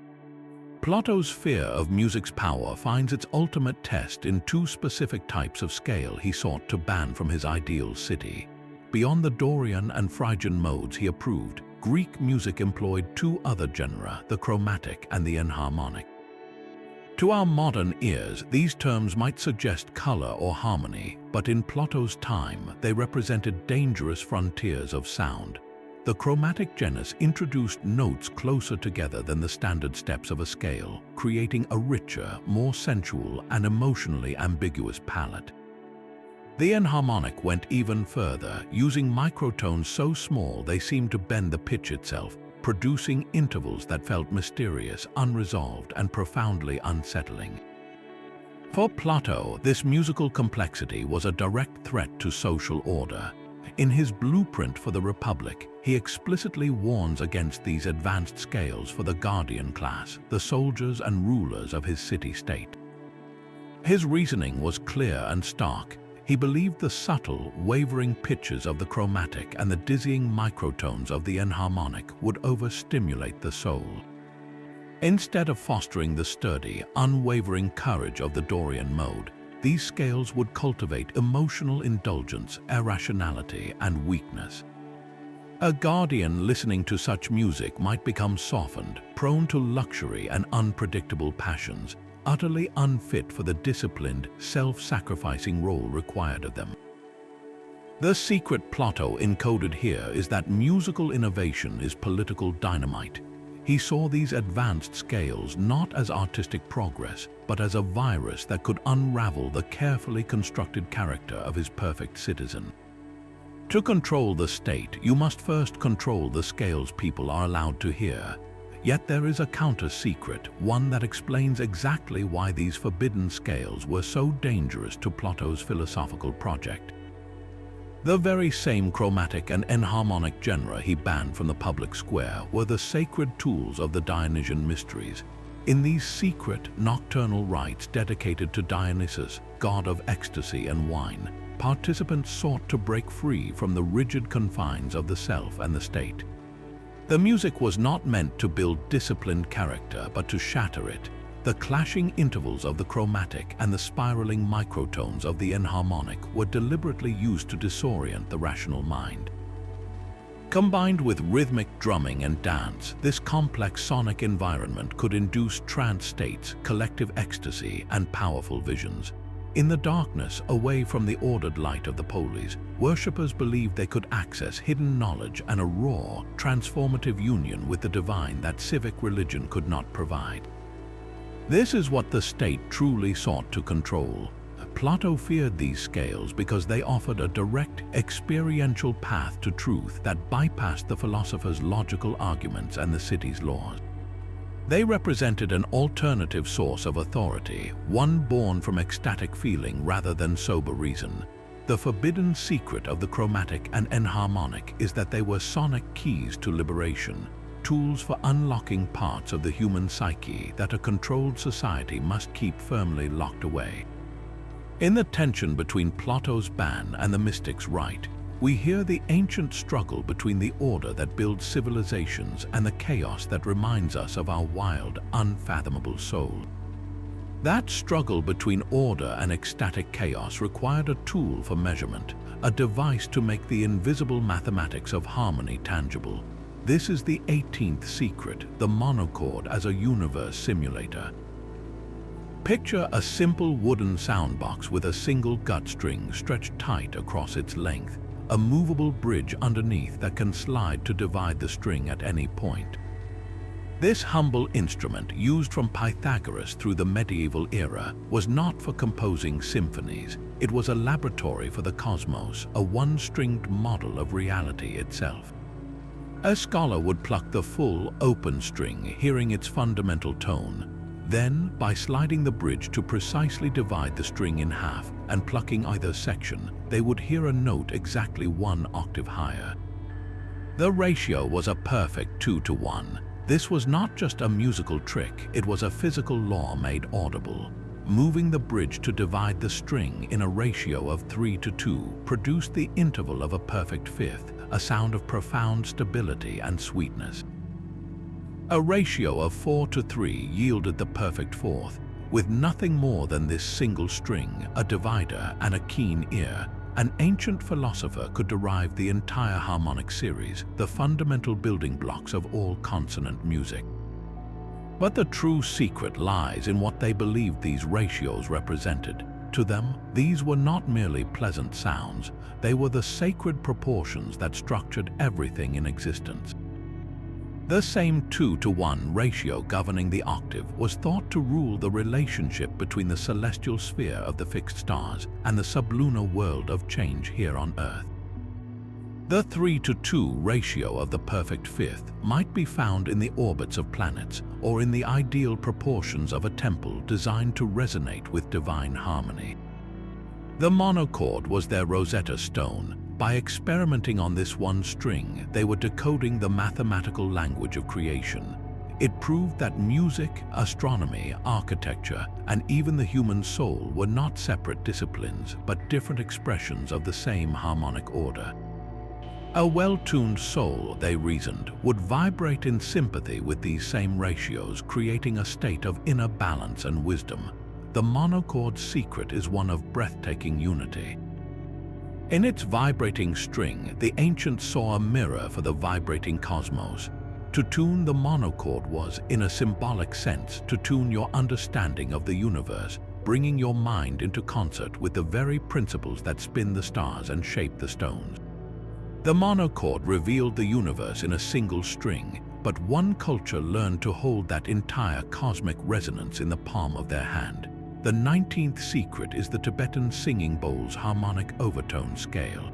Plato's fear of music's power finds its ultimate test in two specific types of scale he sought to ban from his ideal city. Beyond the Dorian and Phrygian modes he approved, Greek music employed two other genera, the chromatic and the enharmonic. To our modern ears, these terms might suggest color or harmony, but in Plato's time, they represented dangerous frontiers of sound. The chromatic genus introduced notes closer together than the standard steps of a scale, creating a richer, more sensual and emotionally ambiguous palette. The enharmonic went even further, using microtones so small they seemed to bend the pitch itself, producing intervals that felt mysterious, unresolved, and profoundly unsettling. For Plato, this musical complexity was a direct threat to social order. In his blueprint for the Republic, he explicitly warns against these advanced scales for the guardian class, the soldiers and rulers of his city-state. His reasoning was clear and stark. He believed the subtle, wavering pitches of the chromatic and the dizzying microtones of the enharmonic would overstimulate the soul. Instead of fostering the sturdy, unwavering courage of the Dorian mode, these scales would cultivate emotional indulgence, irrationality, and weakness. A guardian listening to such music might become softened, prone to luxury and unpredictable passions, utterly unfit for the disciplined, self-sacrificing role required of them. The secret Plato encoded here is that musical innovation is political dynamite. He saw these advanced scales not as artistic progress, but as a virus that could unravel the carefully constructed character of his perfect citizen. To control the state, you must first control the scales people are allowed to hear. Yet there is a counter-secret, one that explains exactly why these forbidden scales were so dangerous to Plato's philosophical project. The very same chromatic and enharmonic genera he banned from the public square were the sacred tools of the Dionysian mysteries. In these secret, nocturnal rites dedicated to Dionysus, god of ecstasy and wine, participants sought to break free from the rigid confines of the self and the state. The music was not meant to build disciplined character, but to shatter it. The clashing intervals of the chromatic and the spiraling microtones of the enharmonic were deliberately used to disorient the rational mind. Combined with rhythmic drumming and dance, this complex sonic environment could induce trance states, collective ecstasy, and powerful visions. In the darkness, away from the ordered light of the polis, worshippers believed they could access hidden knowledge and a raw, transformative union with the divine that civic religion could not provide. This is what the state truly sought to control. Plato feared these scales because they offered a direct, experiential path to truth that bypassed the philosopher's logical arguments and the city's laws. They represented an alternative source of authority, one born from ecstatic feeling rather than sober reason. The forbidden secret of the chromatic and enharmonic is that they were sonic keys to liberation, tools for unlocking parts of the human psyche that a controlled society must keep firmly locked away. In the tension between Plato's ban and the mystic's right, we hear the ancient struggle between the order that builds civilizations and the chaos that reminds us of our wild, unfathomable soul. That struggle between order and ecstatic chaos required a tool for measurement, a device to make the invisible mathematics of harmony tangible. This is the 18th secret, the monochord as a universe simulator. Picture a simple wooden soundbox with a single gut string stretched tight across its length, a movable bridge underneath that can slide to divide the string at any point. This humble instrument, used from Pythagoras through the medieval era, was not for composing symphonies. It was a laboratory for the cosmos, a one-stringed model of reality itself. A scholar would pluck the full, open string, hearing its fundamental tone. Then, by sliding the bridge to precisely divide the string in half and plucking either section, they would hear a note exactly 1 octave higher. The ratio was a perfect 2-to-1. This was not just a musical trick, it was a physical law made audible. Moving the bridge to divide the string in a ratio of 3-to-2 produced the interval of a perfect fifth, a sound of profound stability and sweetness. A ratio of 4-to-3 yielded the perfect fourth. With nothing more than this single string, a divider, and a keen ear, an ancient philosopher could derive the entire harmonic series, the fundamental building blocks of all consonant music. But the true secret lies in what they believed these ratios represented. To them, these were not merely pleasant sounds, they were the sacred proportions that structured everything in existence. The same 2-to-1 ratio governing the octave was thought to rule the relationship between the celestial sphere of the fixed stars and the sublunar world of change here on Earth. The 3-to-2 ratio of the perfect fifth might be found in the orbits of planets or in the ideal proportions of a temple designed to resonate with divine harmony. The monochord was their Rosetta Stone. By experimenting on this one string, they were decoding the mathematical language of creation. It proved that music, astronomy, architecture, and even the human soul were not separate disciplines, but different expressions of the same harmonic order. A well-tuned soul, they reasoned, would vibrate in sympathy with these same ratios, creating a state of inner balance and wisdom. The monochord's secret is one of breathtaking unity. In its vibrating string, the ancients saw a mirror for the vibrating cosmos. To tune the monochord was, in a symbolic sense, to tune your understanding of the universe, bringing your mind into concert with the very principles that spin the stars and shape the stones. The monochord revealed the universe in a single string, but one culture learned to hold that entire cosmic resonance in the palm of their hand. The 19th secret is the Tibetan singing bowl's harmonic overtone scale.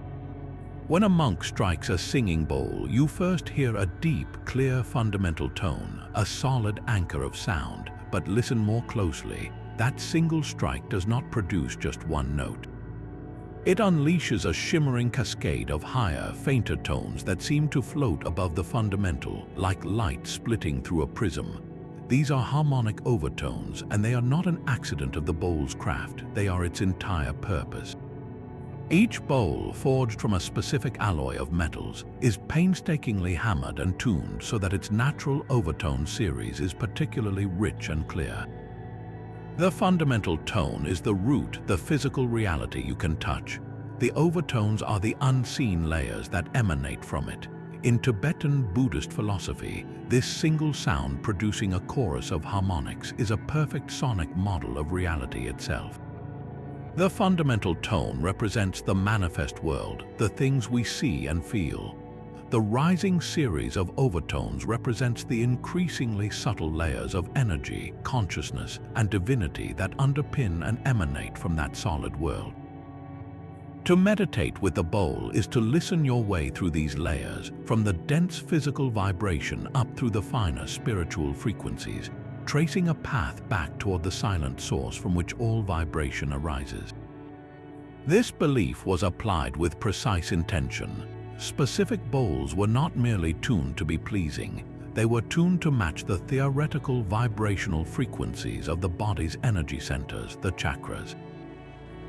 When a monk strikes a singing bowl, you first hear a deep, clear fundamental tone, a solid anchor of sound. But listen more closely. That single strike does not produce just one note. It unleashes a shimmering cascade of higher, fainter tones that seem to float above the fundamental, like light splitting through a prism. These are harmonic overtones, and they are not an accident of the bowl's craft, they are its entire purpose. Each bowl, forged from a specific alloy of metals, is painstakingly hammered and tuned so that its natural overtone series is particularly rich and clear. The fundamental tone is the root, the physical reality you can touch. The overtones are the unseen layers that emanate from it. In Tibetan Buddhist philosophy, this single sound producing a chorus of harmonics is a perfect sonic model of reality itself. The fundamental tone represents the manifest world, the things we see and feel. The rising series of overtones represents the increasingly subtle layers of energy, consciousness, and divinity that underpin and emanate from that solid world. To meditate with the bowl is to listen your way through these layers, from the dense physical vibration up through the finer spiritual frequencies, tracing a path back toward the silent source from which all vibration arises. This belief was applied with precise intention. Specific bowls were not merely tuned to be pleasing, they were tuned to match the theoretical vibrational frequencies of the body's energy centers, the chakras.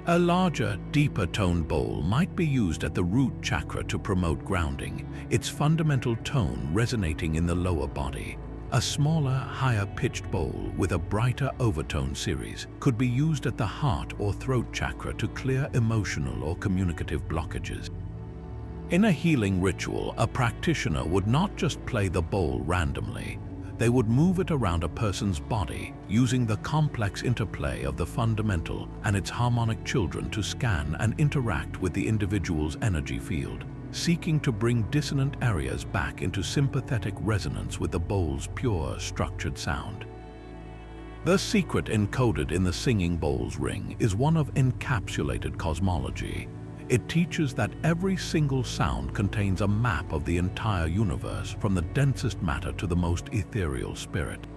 A larger, deeper toned bowl might be used at the root chakra to promote grounding, its fundamental tone resonating in the lower body. A smaller, higher-pitched bowl with a brighter overtone series could be used at the heart or throat chakra to clear emotional or communicative blockages. In a healing ritual, a practitioner would not just play the bowl randomly. They would move it around a person's body, using the complex interplay of the fundamental and its harmonic children to scan and interact with the individual's energy field, seeking to bring dissonant areas back into sympathetic resonance with the bowl's pure, structured sound. The secret encoded in the singing bowl's ring is one of encapsulated cosmology. It teaches that every single sound contains a map of the entire universe, from the densest matter to the most ethereal spirit.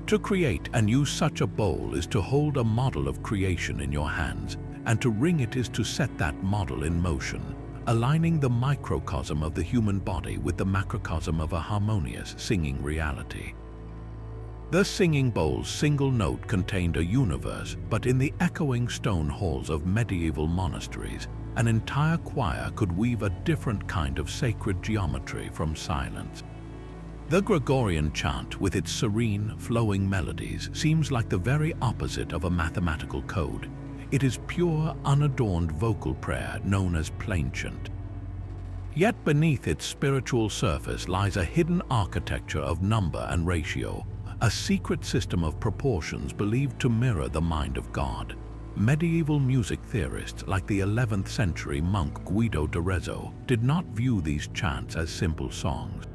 To create and use such a bowl is to hold a model of creation in your hands, and to ring it is to set that model in motion, aligning the microcosm of the human body with the macrocosm of a harmonious singing reality. The singing bowl's single note contained a universe, but in the echoing stone halls of medieval monasteries, an entire choir could weave a different kind of sacred geometry from silence. The Gregorian chant, with its serene, flowing melodies, seems like the very opposite of a mathematical code. It is pure, unadorned vocal prayer known as plainchant. Yet beneath its spiritual surface lies a hidden architecture of number and ratio, a secret system of proportions believed to mirror the mind of God. medieval music theorists like the 11th century monk Guido d'Arezzo did not view these chants as simple songs.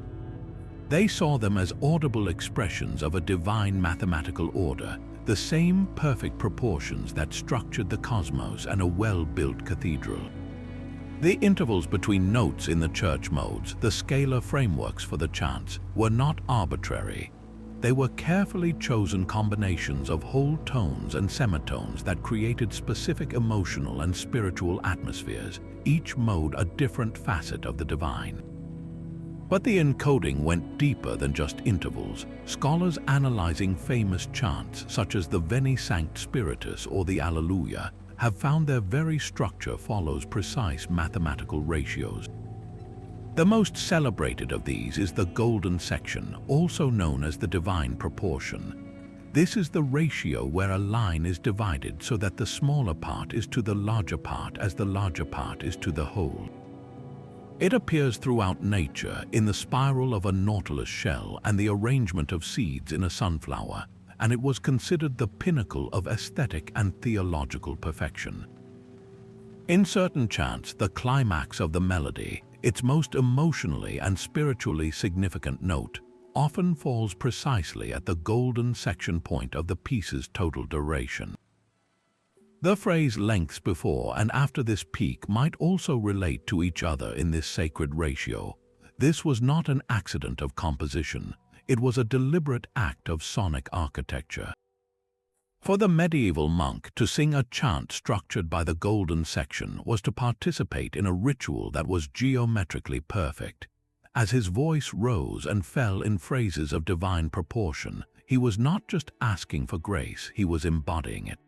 They saw them as audible expressions of a divine mathematical order, the same perfect proportions that structured the cosmos and a well-built cathedral. The intervals between notes in the church modes, the scalar frameworks for the chants, were not arbitrary. They were carefully chosen combinations of whole tones and semitones that created specific emotional and spiritual atmospheres, each mode a different facet of the divine. But the encoding went deeper than just intervals. Scholars analyzing famous chants such as the Veni Sancte Spiritus or the Alleluia have found their very structure follows precise mathematical ratios. The most celebrated of these is the golden section, also known as the divine proportion. This is the ratio where a line is divided so that the smaller part is to the larger part as the larger part is to the whole. It appears throughout nature in the spiral of a nautilus shell and the arrangement of seeds in a sunflower, and it was considered the pinnacle of aesthetic and theological perfection. In certain chants, the climax of the melody, its most emotionally and spiritually significant note, often falls precisely at the golden section point of the piece's total duration. The phrase lengths before and after this peak might also relate to each other in this sacred ratio. This was not an accident of composition. It was a deliberate act of sonic architecture. For the medieval monk, to sing a chant structured by the golden section was to participate in a ritual that was geometrically perfect. As his voice rose and fell in phrases of divine proportion, he was not just asking for grace, he was embodying it.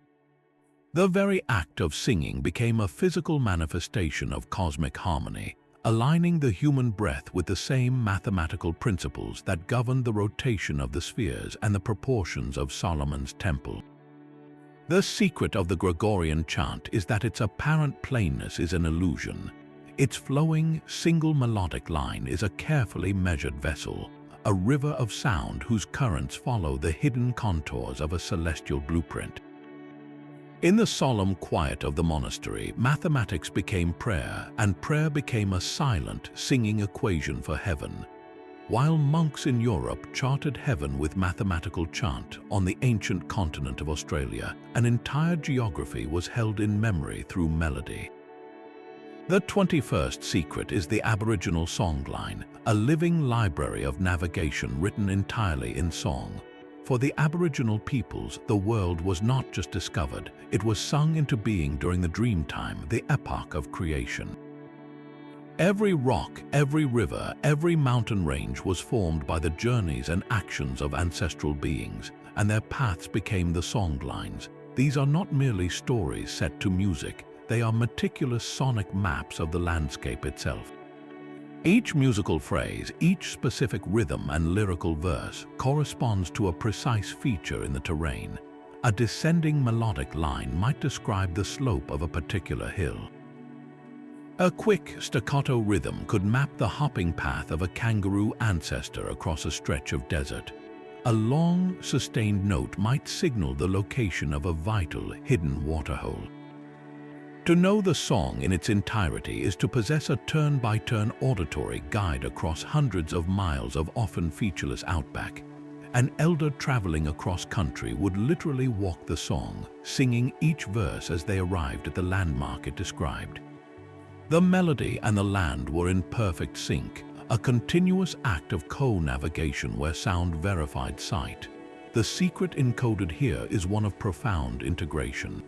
The very act of singing became a physical manifestation of cosmic harmony, aligning the human breath with the same mathematical principles that governed the rotation of the spheres and the proportions of Solomon's temple. The secret of the Gregorian chant is that its apparent plainness is an illusion. Its flowing, single melodic line is a carefully measured vessel, a river of sound whose currents follow the hidden contours of a celestial blueprint. In the solemn quiet of the monastery, mathematics became prayer, and prayer became a silent, singing equation for heaven. While monks in Europe charted heaven with mathematical chant, on the ancient continent of Australia, an entire geography was held in memory through melody. The 21st secret is the Aboriginal songline, a living library of navigation written entirely in song. For the Aboriginal peoples, the world was not just discovered, it was sung into being during the dream time, the epoch of creation. Every rock, every river, every mountain range was formed by the journeys and actions of ancestral beings, and their paths became the songlines. These are not merely stories set to music, they are meticulous sonic maps of the landscape itself. Each musical phrase, each specific rhythm and lyrical verse corresponds to a precise feature in the terrain. A descending melodic line might describe the slope of a particular hill. A quick staccato rhythm could map the hopping path of a kangaroo ancestor across a stretch of desert. A long, sustained note might signal the location of a vital, hidden waterhole. To know the song in its entirety is to possess a turn-by-turn auditory guide across hundreds of miles of often featureless outback. An elder traveling across country would literally walk the song, singing each verse as they arrived at the landmark it described. The melody and the land were in perfect sync, a continuous act of co-navigation where sound verified sight. The secret encoded here is one of profound integration.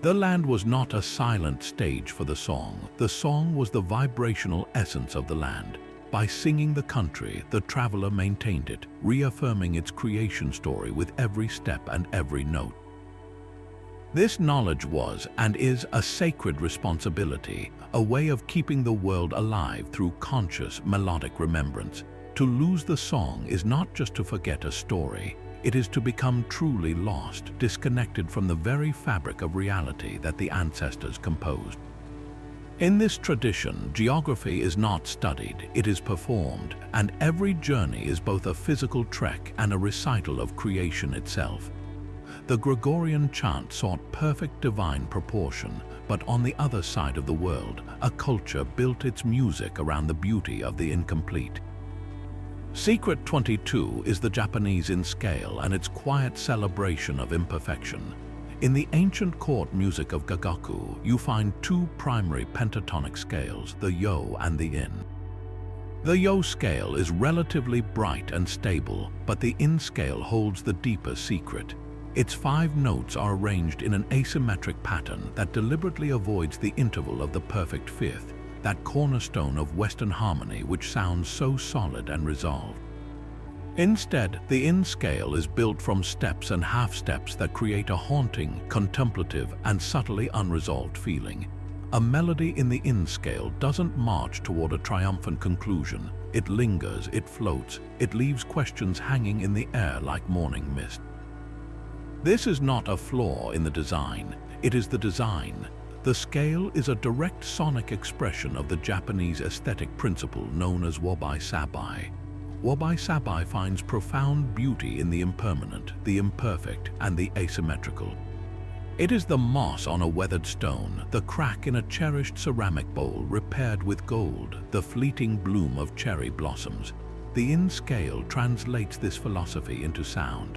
The land was not a silent stage for the song was the vibrational essence of the land. By singing the country, the traveler maintained it, reaffirming its creation story with every step and every note. This knowledge was and is a sacred responsibility, a way of keeping the world alive through conscious melodic remembrance. To lose the song is not just to forget a story, it is to become truly lost, disconnected from the very fabric of reality that the ancestors composed. In this tradition, geography is not studied, it is performed, and every journey is both a physical trek and a recital of creation itself. The Gregorian chant sought perfect divine proportion, but on the other side of the world, a culture built its music around the beauty of the incomplete. Secret 22 is the Japanese in scale and its quiet celebration of imperfection. In the ancient court music of Gagoku, you find two primary pentatonic scales, the yo and the in. The yo scale is relatively bright and stable, but the in scale holds the deeper secret. Its 5 notes are arranged in an asymmetric pattern that deliberately avoids the interval of the perfect fifth, that cornerstone of Western harmony which sounds so solid and resolved. Instead, the in scale is built from steps and half-steps that create a haunting, contemplative, and subtly unresolved feeling. A melody in the in scale doesn't march toward a triumphant conclusion. It lingers, it floats, it leaves questions hanging in the air like morning mist. This is not a flaw in the design, it is the design. The scale is a direct sonic expression of the Japanese aesthetic principle known as wabi-sabi. Wabi-sabi finds profound beauty in the impermanent, the imperfect, and the asymmetrical. It is the moss on a weathered stone, the crack in a cherished ceramic bowl repaired with gold, the fleeting bloom of cherry blossoms. The in scale translates this philosophy into sound.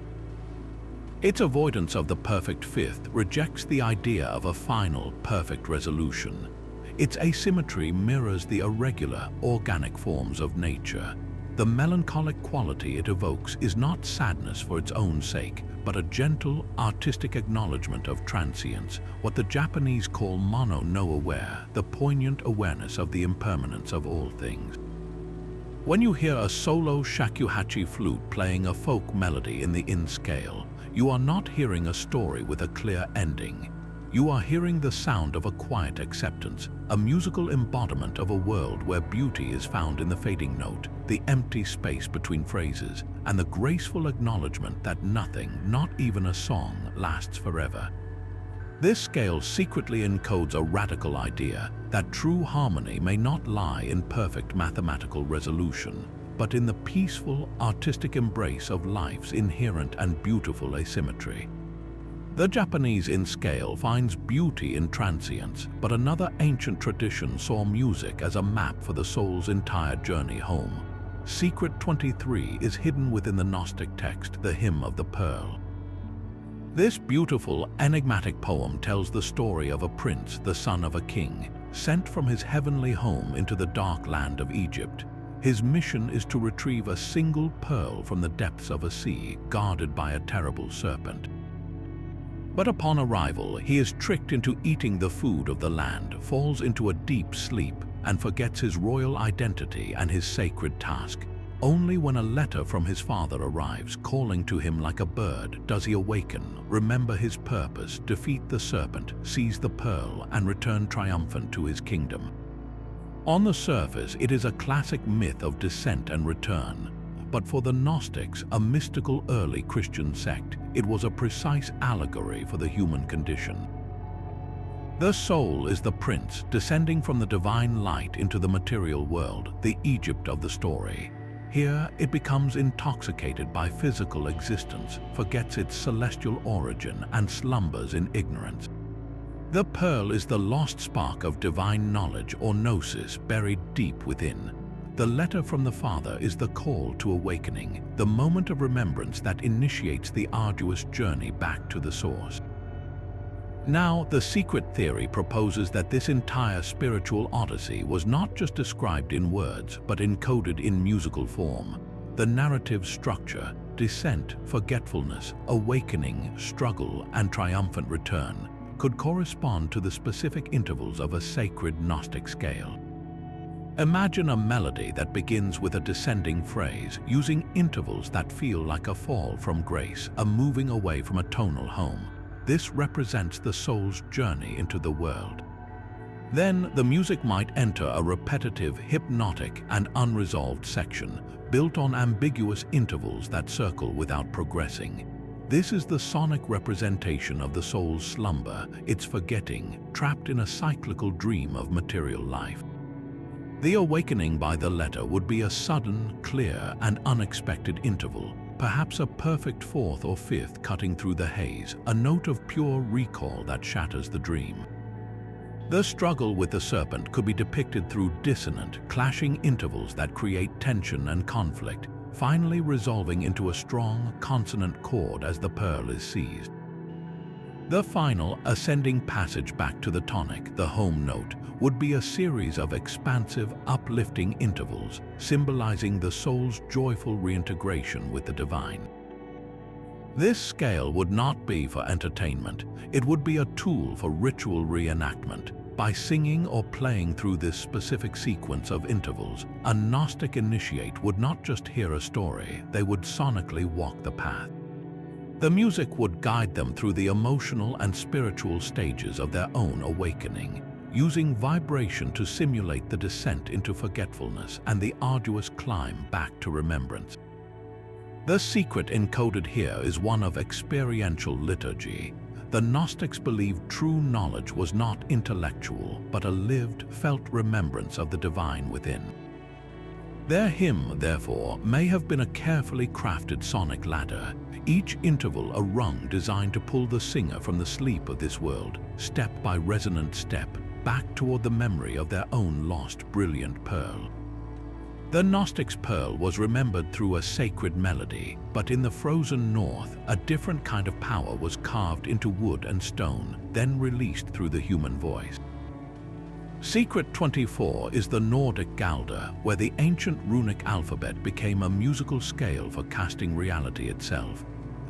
Its avoidance of the perfect fifth rejects the idea of a final, perfect resolution. Its asymmetry mirrors the irregular, organic forms of nature. The melancholic quality it evokes is not sadness for its own sake, but a gentle, artistic acknowledgement of transience, what the Japanese call mono no aware, the poignant awareness of the impermanence of all things. When you hear a solo shakuhachi flute playing a folk melody in the in scale, you are not hearing a story with a clear ending. You are hearing the sound of a quiet acceptance, a musical embodiment of a world where beauty is found in the fading note, the empty space between phrases, and the graceful acknowledgement that nothing, not even a song, lasts forever. This scale secretly encodes a radical idea that true harmony may not lie in perfect mathematical resolution, but in the peaceful, artistic embrace of life's inherent and beautiful asymmetry. The Japanese in scale finds beauty in transience, but another ancient tradition saw music as a map for the soul's entire journey home. Secret 23 is hidden within the Gnostic text, the Hymn of the Pearl. This beautiful, enigmatic poem tells the story of a prince, the son of a king, sent from his heavenly home into the dark land of Egypt. His mission is to retrieve a single pearl from the depths of a sea, guarded by a terrible serpent. But upon arrival, he is tricked into eating the food of the land, falls into a deep sleep, and forgets his royal identity and his sacred task. Only when a letter from his father arrives, calling to him like a bird, does he awaken, remember his purpose, defeat the serpent, seize the pearl, and return triumphant to his kingdom. On the surface, it is a classic myth of descent and return. But for the Gnostics, a mystical early Christian sect, it was a precise allegory for the human condition. The soul is the prince descending from the divine light into the material world, the Egypt of the story. Here, it becomes intoxicated by physical existence, forgets its celestial origin, and slumbers in ignorance. The pearl is the lost spark of divine knowledge or gnosis buried deep within. The letter from the Father is the call to awakening, the moment of remembrance that initiates the arduous journey back to the source. Now, the secret theory proposes that this entire spiritual odyssey was not just described in words, but encoded in musical form. The narrative structure, descent, forgetfulness, awakening, struggle, and triumphant return, could correspond to the specific intervals of a sacred Gnostic scale. Imagine a melody that begins with a descending phrase, using intervals that feel like a fall from grace, a moving away from a tonal home. This represents the soul's journey into the world. Then the music might enter a repetitive, hypnotic, and unresolved section, built on ambiguous intervals that circle without progressing. This is the sonic representation of the soul's slumber, its forgetting, trapped in a cyclical dream of material life. The awakening by the letter would be a sudden, clear, and unexpected interval, perhaps a perfect fourth or fifth cutting through the haze, a note of pure recall that shatters the dream. The struggle with the serpent could be depicted through dissonant, clashing intervals that create tension and conflict, finally resolving into a strong, consonant chord as the pearl is seized. The final, ascending passage back to the tonic, the home note, would be a series of expansive, uplifting intervals, symbolizing the soul's joyful reintegration with the divine. This scale would not be for entertainment, it would be a tool for ritual reenactment. By singing or playing through this specific sequence of intervals, a Gnostic initiate would not just hear a story, they would sonically walk the path. The music would guide them through the emotional and spiritual stages of their own awakening, using vibration to simulate the descent into forgetfulness and the arduous climb back to remembrance. The secret encoded here is one of experiential liturgy. The Gnostics believed true knowledge was not intellectual, but a lived, felt remembrance of the divine within. Their hymn, therefore, may have been a carefully crafted sonic ladder, each interval a rung designed to pull the singer from the sleep of this world, step by resonant step, back toward the memory of their own lost, brilliant pearl. The Gnostics' pearl was remembered through a sacred melody, but in the frozen north, a different kind of power was carved into wood and stone, then released through the human voice. Secret 24 is the Nordic Galder, where the ancient runic alphabet became a musical scale for casting reality itself.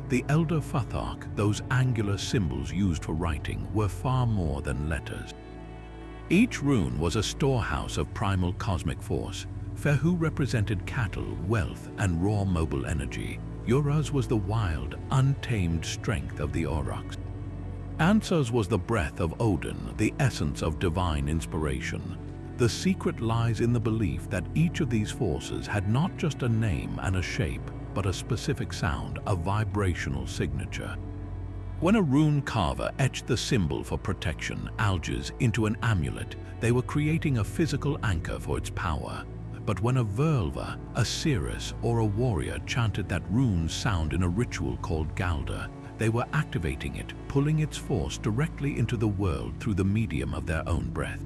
The Elder Futhark, those angular symbols used for writing, were far more than letters. Each rune was a storehouse of primal cosmic force. Fehu represented cattle, wealth, and raw mobile energy. Uraz was the wild, untamed strength of the Aurochs. Ansuz was the breath of Odin, the essence of divine inspiration. The secret lies in the belief that each of these forces had not just a name and a shape, but a specific sound, a vibrational signature. When a rune carver etched the symbol for protection, alges, into an amulet, they were creating a physical anchor for its power. But when a Völva, a seeress, or a warrior chanted that rune's sound in a ritual called Galder, they were activating it, pulling its force directly into the world through the medium of their own breath.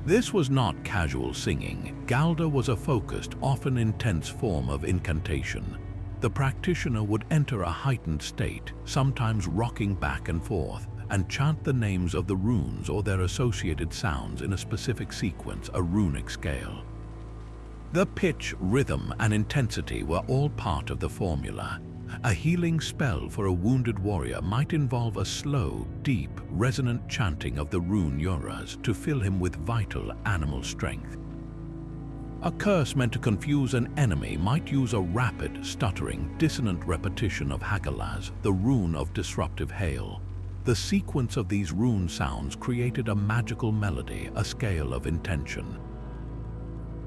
This was not casual singing. Galder was a focused, often intense form of incantation. The practitioner would enter a heightened state, sometimes rocking back and forth, and chant the names of the runes or their associated sounds in a specific sequence, a runic scale. The pitch, rhythm, and intensity were all part of the formula. A healing spell for a wounded warrior might involve a slow, deep, resonant chanting of the rune Uraz to fill him with vital animal strength. A curse meant to confuse an enemy might use a rapid, stuttering, dissonant repetition of Hagalaz, the rune of disruptive hail. The sequence of these rune sounds created a magical melody, a scale of intention.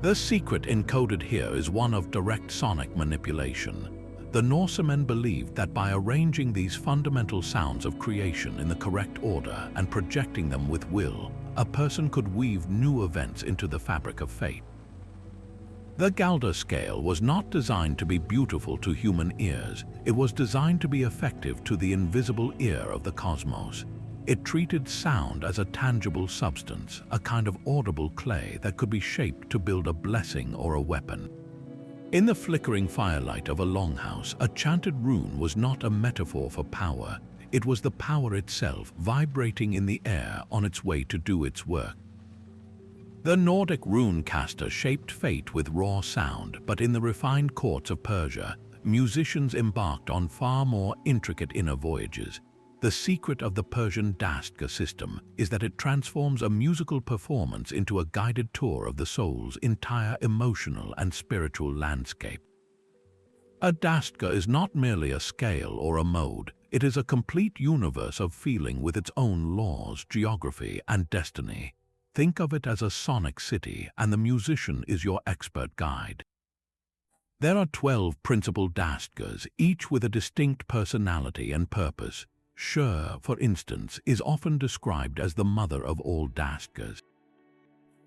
The secret encoded here is one of direct sonic manipulation. The Norsemen believed that by arranging these fundamental sounds of creation in the correct order and projecting them with will, a person could weave new events into the fabric of fate. The Galder scale was not designed to be beautiful to human ears, it was designed to be effective to the invisible ear of the cosmos. It treated sound as a tangible substance, a kind of audible clay that could be shaped to build a blessing or a weapon. In the flickering firelight of a longhouse, a chanted rune was not a metaphor for power, it was the power itself vibrating in the air on its way to do its work. The Nordic rune caster shaped fate with raw sound, but in the refined courts of Persia, musicians embarked on far more intricate inner voyages. The secret of the Persian Dastka system is that it transforms a musical performance into a guided tour of the soul's entire emotional and spiritual landscape. A Dastka is not merely a scale or a mode, it is a complete universe of feeling with its own laws, geography, and destiny. Think of it as a sonic city, and the musician is your expert guide. There are 12 principal Dastkas, each with a distinct personality and purpose. Shur, for instance, is often described as the mother of all Dastkas.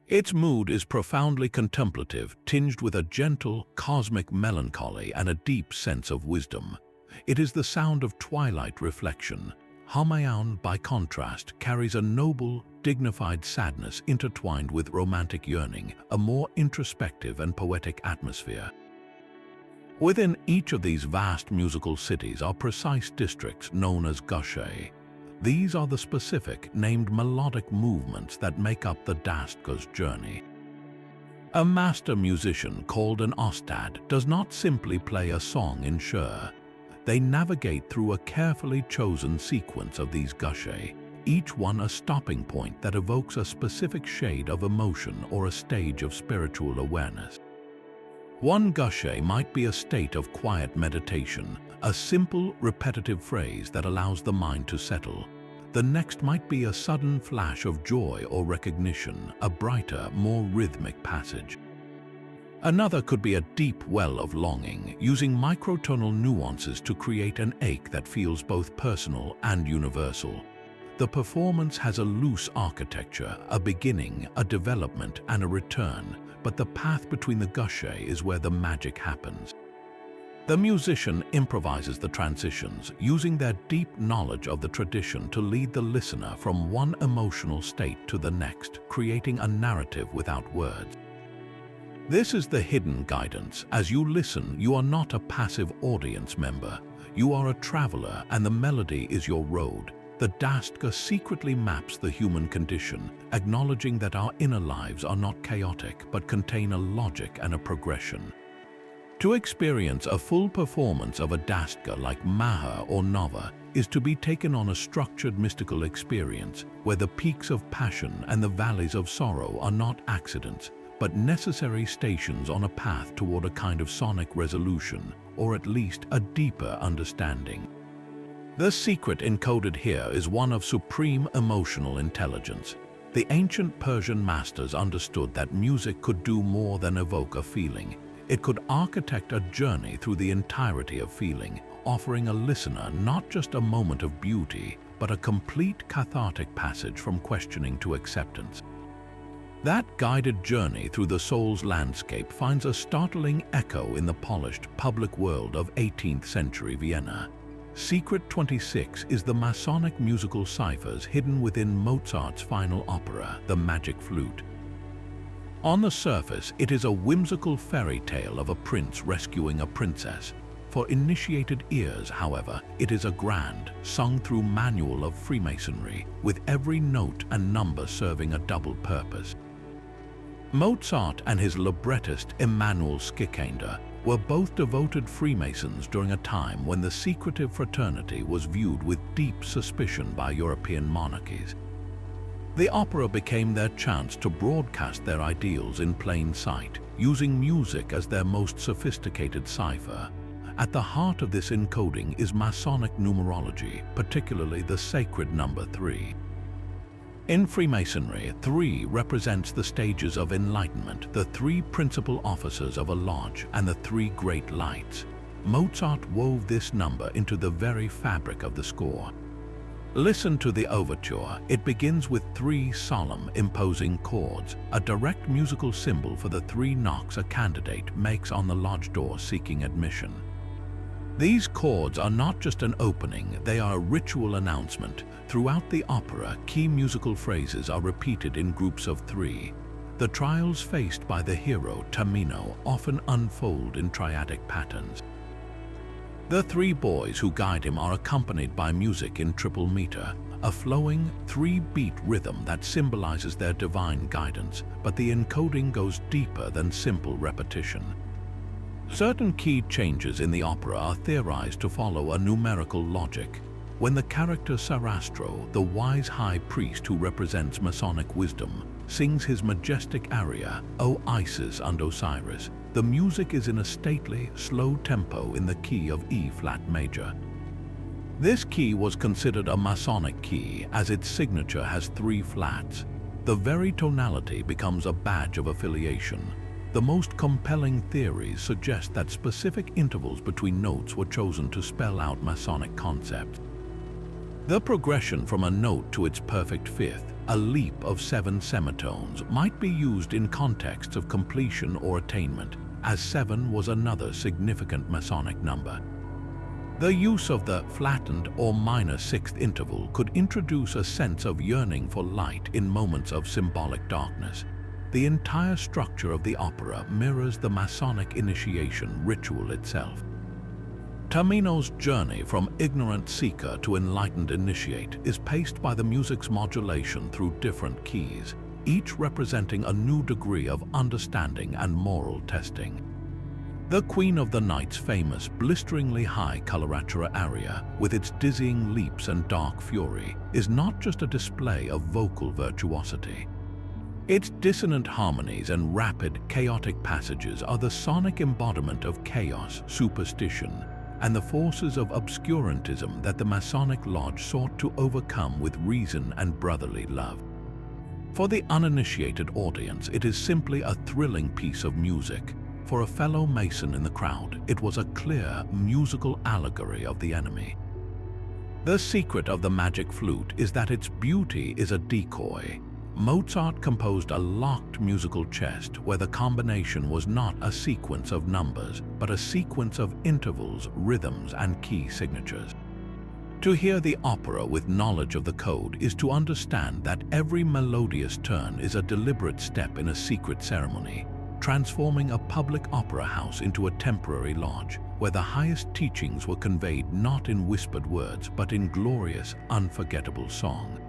Its mood is profoundly contemplative, tinged with a gentle, cosmic melancholy and a deep sense of wisdom. It is the sound of twilight reflection. Hamayaun, by contrast, carries a noble, dignified sadness intertwined with romantic yearning, a more introspective and poetic atmosphere. Within each of these vast musical cities are precise districts known as gushe. These are the specific, named melodic movements that make up the Dastga's journey. A master musician called an ostad does not simply play a song in shur. They navigate through a carefully chosen sequence of these gushe, each one a stopping point that evokes a specific shade of emotion or a stage of spiritual awareness. One gushe might be a state of quiet meditation, a simple, repetitive phrase that allows the mind to settle. The next might be a sudden flash of joy or recognition, a brighter, more rhythmic passage. Another could be a deep well of longing, using microtonal nuances to create an ache that feels both personal and universal. The performance has a loose architecture, a beginning, a development, and a return, but the path between the gushe is where the magic happens. The musician improvises the transitions, using their deep knowledge of the tradition to lead the listener from one emotional state to the next, creating a narrative without words. This is the hidden guidance. As you listen, you are not a passive audience member. You are a traveler, and the melody is your road. The Dastga secretly maps the human condition, acknowledging that our inner lives are not chaotic, but contain a logic and a progression. To experience a full performance of a Dastga like Maha or Nava is to be taken on a structured mystical experience, where the peaks of passion and the valleys of sorrow are not accidents, but necessary stations on a path toward a kind of sonic resolution, or at least a deeper understanding. The secret encoded here is one of supreme emotional intelligence. The ancient Persian masters understood that music could do more than evoke a feeling. It could architect a journey through the entirety of feeling, offering a listener not just a moment of beauty, but a complete cathartic passage from questioning to acceptance. That guided journey through the soul's landscape finds a startling echo in the polished public world of 18th century Vienna. Secret 26 is the Masonic musical ciphers hidden within Mozart's final opera, The Magic Flute. On the surface, it is a whimsical fairy tale of a prince rescuing a princess. For initiated ears, however, it is a grand, sung-through manual of Freemasonry, with every note and number serving a double purpose. Mozart and his librettist Emanuel Schikaneder were both devoted Freemasons during a time when the secretive fraternity was viewed with deep suspicion by European monarchies. The opera became their chance to broadcast their ideals in plain sight, using music as their most sophisticated cipher. At the heart of this encoding is Masonic numerology, particularly the sacred number 3. In Freemasonry, 3 represents the stages of enlightenment, the 3 principal officers of a lodge, and the 3 great lights. Mozart wove this number into the very fabric of the score. Listen to the overture. It begins with 3 solemn, imposing chords, a direct musical symbol for the 3 knocks a candidate makes on the lodge door seeking admission. These chords are not just an opening, they are a ritual announcement. Throughout the opera, key musical phrases are repeated in groups of 3. The trials faced by the hero, Tamino, often unfold in triadic patterns. The 3 boys who guide him are accompanied by music in triple meter, a flowing, 3-beat rhythm that symbolizes their divine guidance, but the encoding goes deeper than simple repetition. Certain key changes in the opera are theorized to follow a numerical logic. When the character Sarastro, the wise high priest who represents Masonic wisdom, sings his majestic aria, O Isis and Osiris, the music is in a stately, slow tempo in the key of E-flat major. This key was considered a Masonic key as its signature has 3 flats. The very tonality becomes a badge of affiliation. The most compelling theories suggest that specific intervals between notes were chosen to spell out Masonic concepts. The progression from a note to its perfect 5th, a leap of 7 semitones might be used in contexts of completion or attainment, as 7 was another significant Masonic number. The use of the flattened or minor sixth interval could introduce a sense of yearning for light in moments of symbolic darkness. The entire structure of the opera mirrors the Masonic initiation ritual itself. Tamino's journey from ignorant seeker to enlightened initiate is paced by the music's modulation through different keys, each representing a new degree of understanding and moral testing. The Queen of the Night's famous, blisteringly high coloratura aria, with its dizzying leaps and dark fury, is not just a display of vocal virtuosity. Its dissonant harmonies and rapid, chaotic passages are the sonic embodiment of chaos, superstition, and the forces of obscurantism that the Masonic Lodge sought to overcome with reason and brotherly love. For the uninitiated audience, it is simply a thrilling piece of music. For a fellow Mason in the crowd, it was a clear, musical allegory of the enemy. The secret of the magic flute is that its beauty is a decoy. Mozart composed a locked musical chest where the combination was not a sequence of numbers, but a sequence of intervals, rhythms, and key signatures. To hear the opera with knowledge of the code is to understand that every melodious turn is a deliberate step in a secret ceremony, transforming a public opera house into a temporary lodge, where the highest teachings were conveyed not in whispered words, but in glorious, unforgettable song.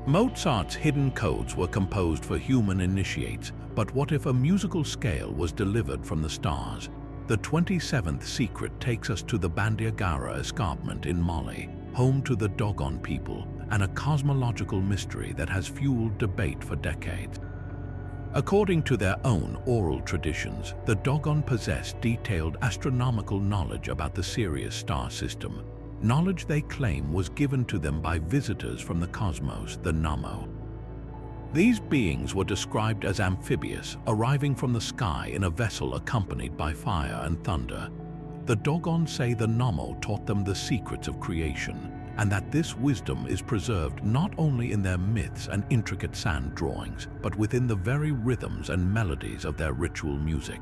Mozart's hidden codes were composed for human initiates, but what if a musical scale was delivered from the stars? The 27th secret takes us to the Bandiagara escarpment in Mali, home to the Dogon people, and a cosmological mystery that has fueled debate for decades. According to their own oral traditions, the Dogon possess detailed astronomical knowledge about the Sirius star system, knowledge they claim was given to them by visitors from the cosmos, the Namo. These beings were described as amphibious, arriving from the sky in a vessel accompanied by fire and thunder. The Dogon say the Namo taught them the secrets of creation, and that this wisdom is preserved not only in their myths and intricate sand drawings, but within the very rhythms and melodies of their ritual music.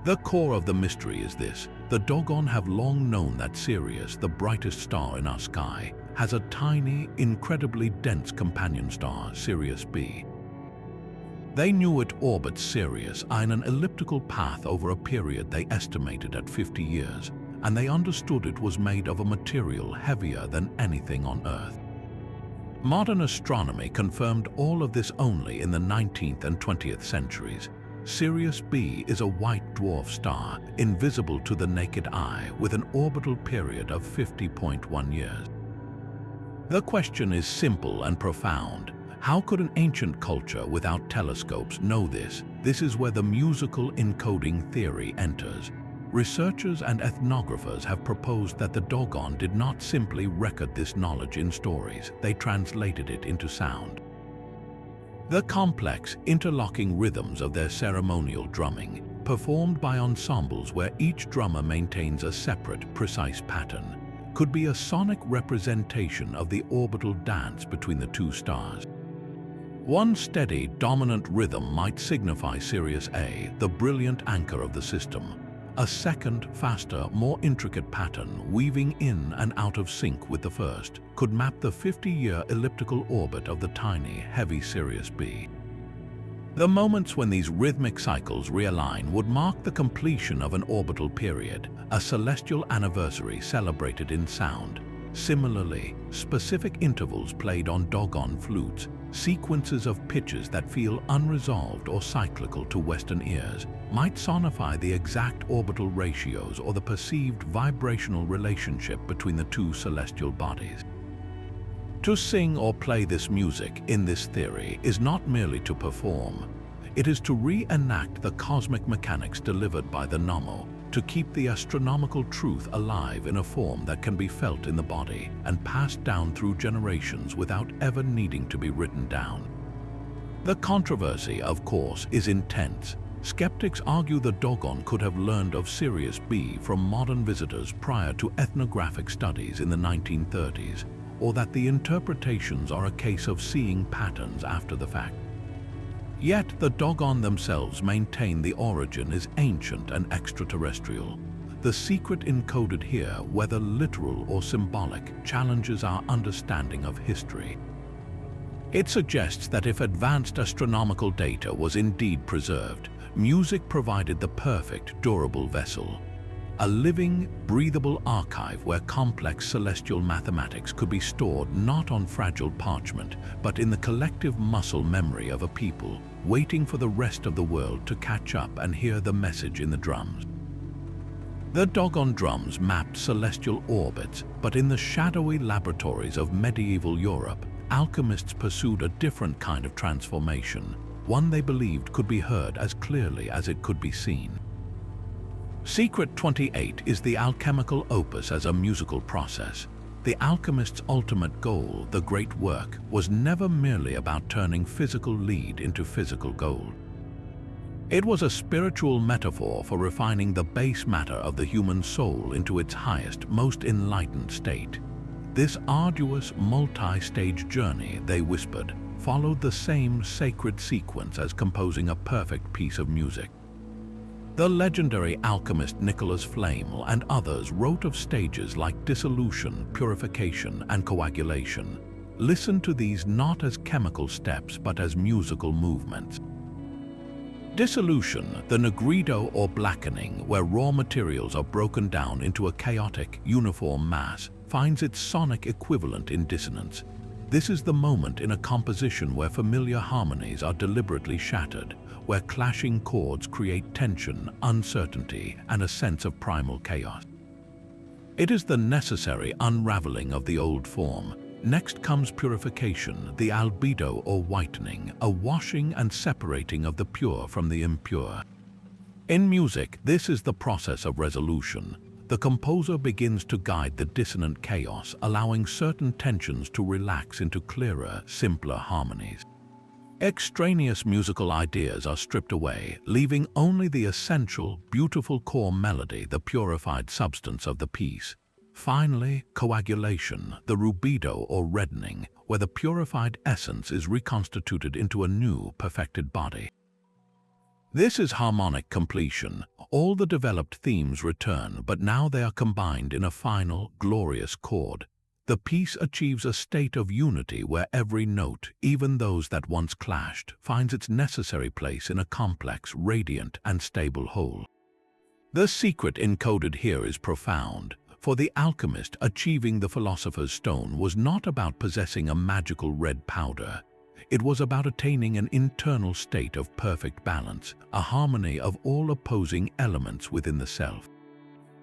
The core of the mystery is this: the Dogon have long known that Sirius, the brightest star in our sky, has a tiny, incredibly dense companion star, Sirius B. They knew it orbits Sirius in an elliptical path over a period they estimated at 50 years, and they understood it was made of a material heavier than anything on Earth. Modern astronomy confirmed all of this only in the 19th and 20th centuries. Sirius B is a white dwarf star, invisible to the naked eye, with an orbital period of 50.1 years. The question is simple and profound. How could an ancient culture without telescopes know this? This is where the musical encoding theory enters. Researchers and ethnographers have proposed that the Dogon did not simply record this knowledge in stories, they translated it into sound. The complex, interlocking rhythms of their ceremonial drumming, performed by ensembles where each drummer maintains a separate, precise pattern, could be a sonic representation of the orbital dance between the two stars. One steady, dominant rhythm might signify Sirius A, the brilliant anchor of the system. A second, faster, more intricate pattern, weaving in and out of sync with the first, could map the 50-year elliptical orbit of the tiny, heavy Sirius B. The moments when these rhythmic cycles realign would mark the completion of an orbital period, a celestial anniversary celebrated in sound. Similarly, specific intervals played on Dogon flutes, sequences of pitches that feel unresolved or cyclical to Western ears, might sonify the exact orbital ratios or the perceived vibrational relationship between the two celestial bodies. To sing or play this music, in this theory, is not merely to perform. It is to reenact the cosmic mechanics delivered by the Namo, to keep the astronomical truth alive in a form that can be felt in the body and passed down through generations without ever needing to be written down. The controversy, of course, is intense. Skeptics argue the Dogon could have learned of Sirius B from modern visitors prior to ethnographic studies in the 1930s. or that the interpretations are a case of seeing patterns after the fact. Yet the Dogon themselves maintain the origin is ancient and extraterrestrial. The secret encoded here, whether literal or symbolic, challenges our understanding of history. It suggests that if advanced astronomical data was indeed preserved, music provided the perfect, durable vessel. A living, breathable archive where complex celestial mathematics could be stored not on fragile parchment, but in the collective muscle memory of a people, waiting for the rest of the world to catch up and hear the message in the drums. The Dogon drums mapped celestial orbits, but in the shadowy laboratories of medieval Europe, alchemists pursued a different kind of transformation, one they believed could be heard as clearly as it could be seen. Secret 28 is the alchemical opus as a musical process. The alchemist's ultimate goal, the great work, was never merely about turning physical lead into physical gold. It was a spiritual metaphor for refining the base matter of the human soul into its highest, most enlightened state. This arduous, multi-stage journey, they whispered, followed the same sacred sequence as composing a perfect piece of music. The legendary alchemist Nicholas Flamel and others wrote of stages like dissolution, purification, and coagulation. Listen to these not as chemical steps but as musical movements. Dissolution, the nigredo or blackening, where raw materials are broken down into a chaotic, uniform mass, finds its sonic equivalent in dissonance. This is the moment in a composition where familiar harmonies are deliberately shattered, where clashing chords create tension, uncertainty, and a sense of primal chaos. It is the necessary unraveling of the old form. Next comes purification, the albedo or whitening, a washing and separating of the pure from the impure. In music, this is the process of resolution. The composer begins to guide the dissonant chaos, allowing certain tensions to relax into clearer, simpler harmonies. Extraneous musical ideas are stripped away, leaving only the essential, beautiful core melody, the purified substance of the piece. Finally, coagulation, the rubedo or reddening, where the purified essence is reconstituted into a new, perfected body. This is harmonic completion. All the developed themes return, but now they are combined in a final, glorious chord. The piece achieves a state of unity where every note, even those that once clashed, finds its necessary place in a complex, radiant, and stable whole. The secret encoded here is profound. For the alchemist, achieving the philosopher's stone was not about possessing a magical red powder. It was about attaining an internal state of perfect balance, a harmony of all opposing elements within the self.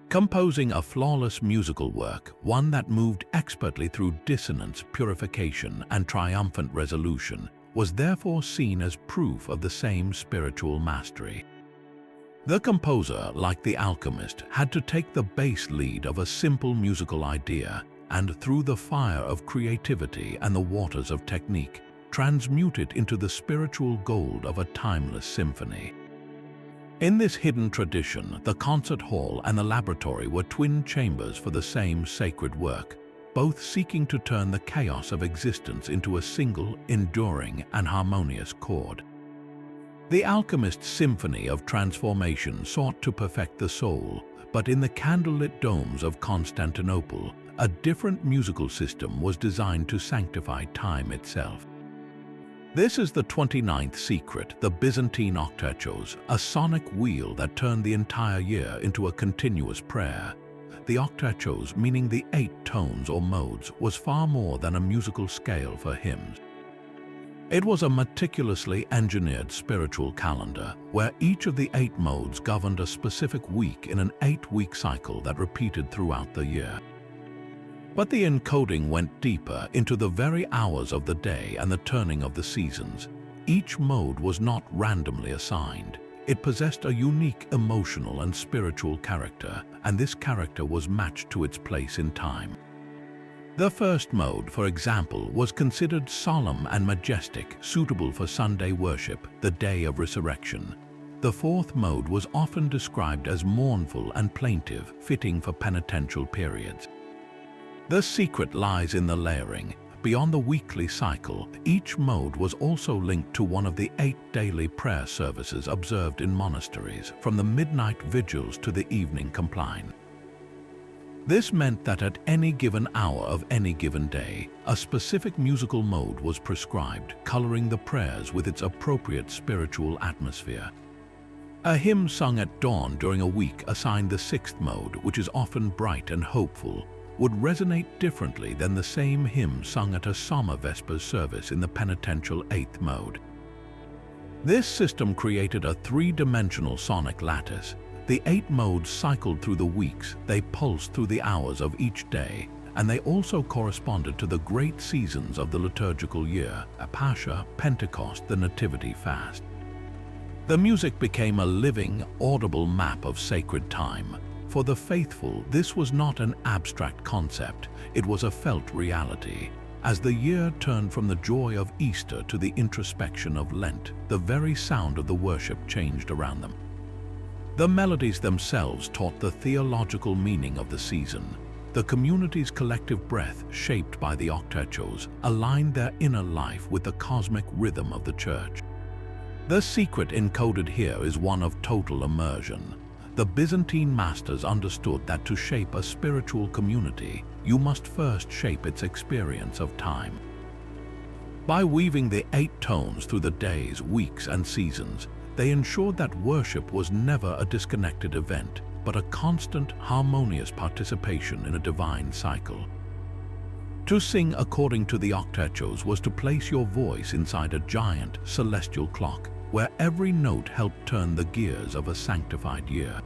Composing a flawless musical work, one that moved expertly through dissonance, purification, and triumphant resolution, was therefore seen as proof of the same spiritual mastery. The composer, like the alchemist, had to take the base lead of a simple musical idea and, through the fire of creativity and the waters of technique, transmute it into the spiritual gold of a timeless symphony. In this hidden tradition, the concert hall and the laboratory were twin chambers for the same sacred work, both seeking to turn the chaos of existence into a single, enduring, and harmonious chord. The alchemist's symphony of transformation sought to perfect the soul, but in the candlelit domes of Constantinople, a different musical system was designed to sanctify time itself. This is the 29th secret, the Byzantine octechos, a sonic wheel that turned the entire year into a continuous prayer. The octechos, meaning the 8 tones or modes, was far more than a musical scale for hymns. It was a meticulously engineered spiritual calendar, where each of the 8 modes governed a specific week in an 8-week cycle that repeated throughout the year. But the encoding went deeper into the very hours of the day and the turning of the seasons. Each mode was not randomly assigned. It possessed a unique emotional and spiritual character, and this character was matched to its place in time. The first mode, for example, was considered solemn and majestic, suitable for Sunday worship, the day of resurrection. The fourth mode was often described as mournful and plaintive, fitting for penitential periods. The secret lies in the layering. Beyond the weekly cycle, each mode was also linked to one of the 8 daily prayer services observed in monasteries, from the midnight vigils to the evening compline. This meant that at any given hour of any given day, a specific musical mode was prescribed, coloring the prayers with its appropriate spiritual atmosphere. A hymn sung at dawn during a week assigned the 6th mode, which is often bright and hopeful, would resonate differently than the same hymn sung at a Summer Vespers service in the penitential 8th mode. This system created a 3-dimensional sonic lattice. The 8 modes cycled through the weeks, they pulsed through the hours of each day, and they also corresponded to the great seasons of the liturgical year, Pascha, Pentecost, the Nativity fast. The music became a living, audible map of sacred time. For the faithful, this was not an abstract concept, it was a felt reality. As the year turned from the joy of Easter to the introspection of Lent, the very sound of the worship changed around them. The melodies themselves taught the theological meaning of the season. The community's collective breath, shaped by the octechos, aligned their inner life with the cosmic rhythm of the Church. The secret encoded here is one of total immersion. The Byzantine masters understood that to shape a spiritual community, you must first shape its experience of time. By weaving the 8 tones through the days, weeks, and seasons, they ensured that worship was never a disconnected event, but a constant, harmonious participation in a divine cycle. To sing according to the octechos was to place your voice inside a giant, celestial clock, where every note helped turn the gears of a sanctified year.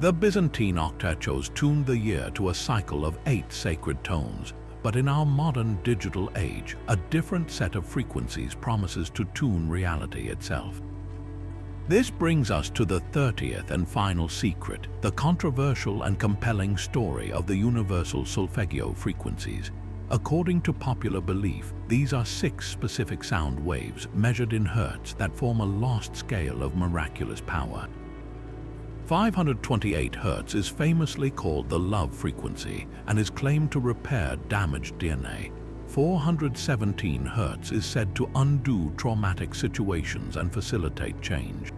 The Byzantine octechos tuned the year to a cycle of 8 sacred tones, but in our modern digital age, a different set of frequencies promises to tune reality itself. This brings us to the 30th and final secret, the controversial and compelling story of the universal solfeggio frequencies. According to popular belief, these are 6 specific sound waves measured in hertz that form a lost scale of miraculous power. 528 Hz is famously called the love frequency and is claimed to repair damaged DNA. 417 Hz is said to undo traumatic situations and facilitate change.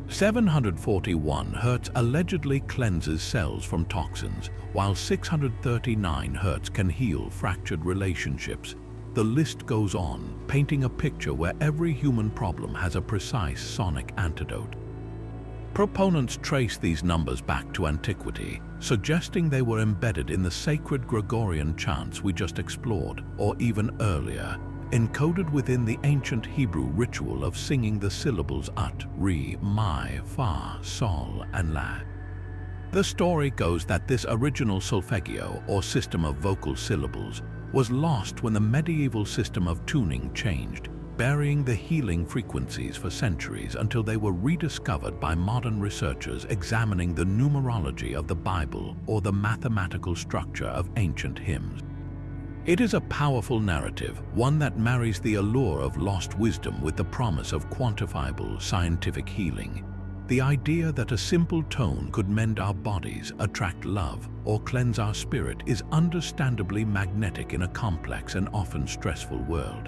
741 Hz allegedly cleanses cells from toxins, while 639 Hz can heal fractured relationships. The list goes on, painting a picture where every human problem has a precise sonic antidote. Proponents trace these numbers back to antiquity, suggesting they were embedded in the sacred Gregorian chants we just explored, or even earlier, encoded within the ancient Hebrew ritual of singing the syllables ut, re, mi, fa, sol, and la. The story goes that this original solfeggio, or system of vocal syllables, was lost when the medieval system of tuning changed, burying the healing frequencies for centuries until they were rediscovered by modern researchers examining the numerology of the Bible or the mathematical structure of ancient hymns. It is a powerful narrative, one that marries the allure of lost wisdom with the promise of quantifiable scientific healing. The idea that a simple tone could mend our bodies, attract love, or cleanse our spirit is understandably magnetic in a complex and often stressful world.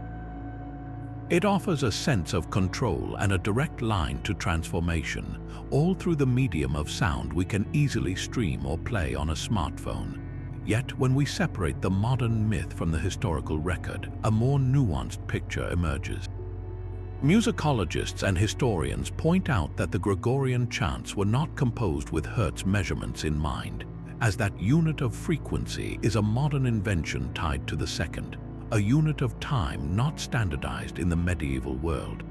It offers a sense of control and a direct line to transformation, all through the medium of sound we can easily stream or play on a smartphone. Yet, when we separate the modern myth from the historical record, a more nuanced picture emerges. Musicologists and historians point out that the Gregorian chants were not composed with Hertz measurements in mind, as that unit of frequency is a modern invention tied to the second, a unit of time not standardized in the medieval world.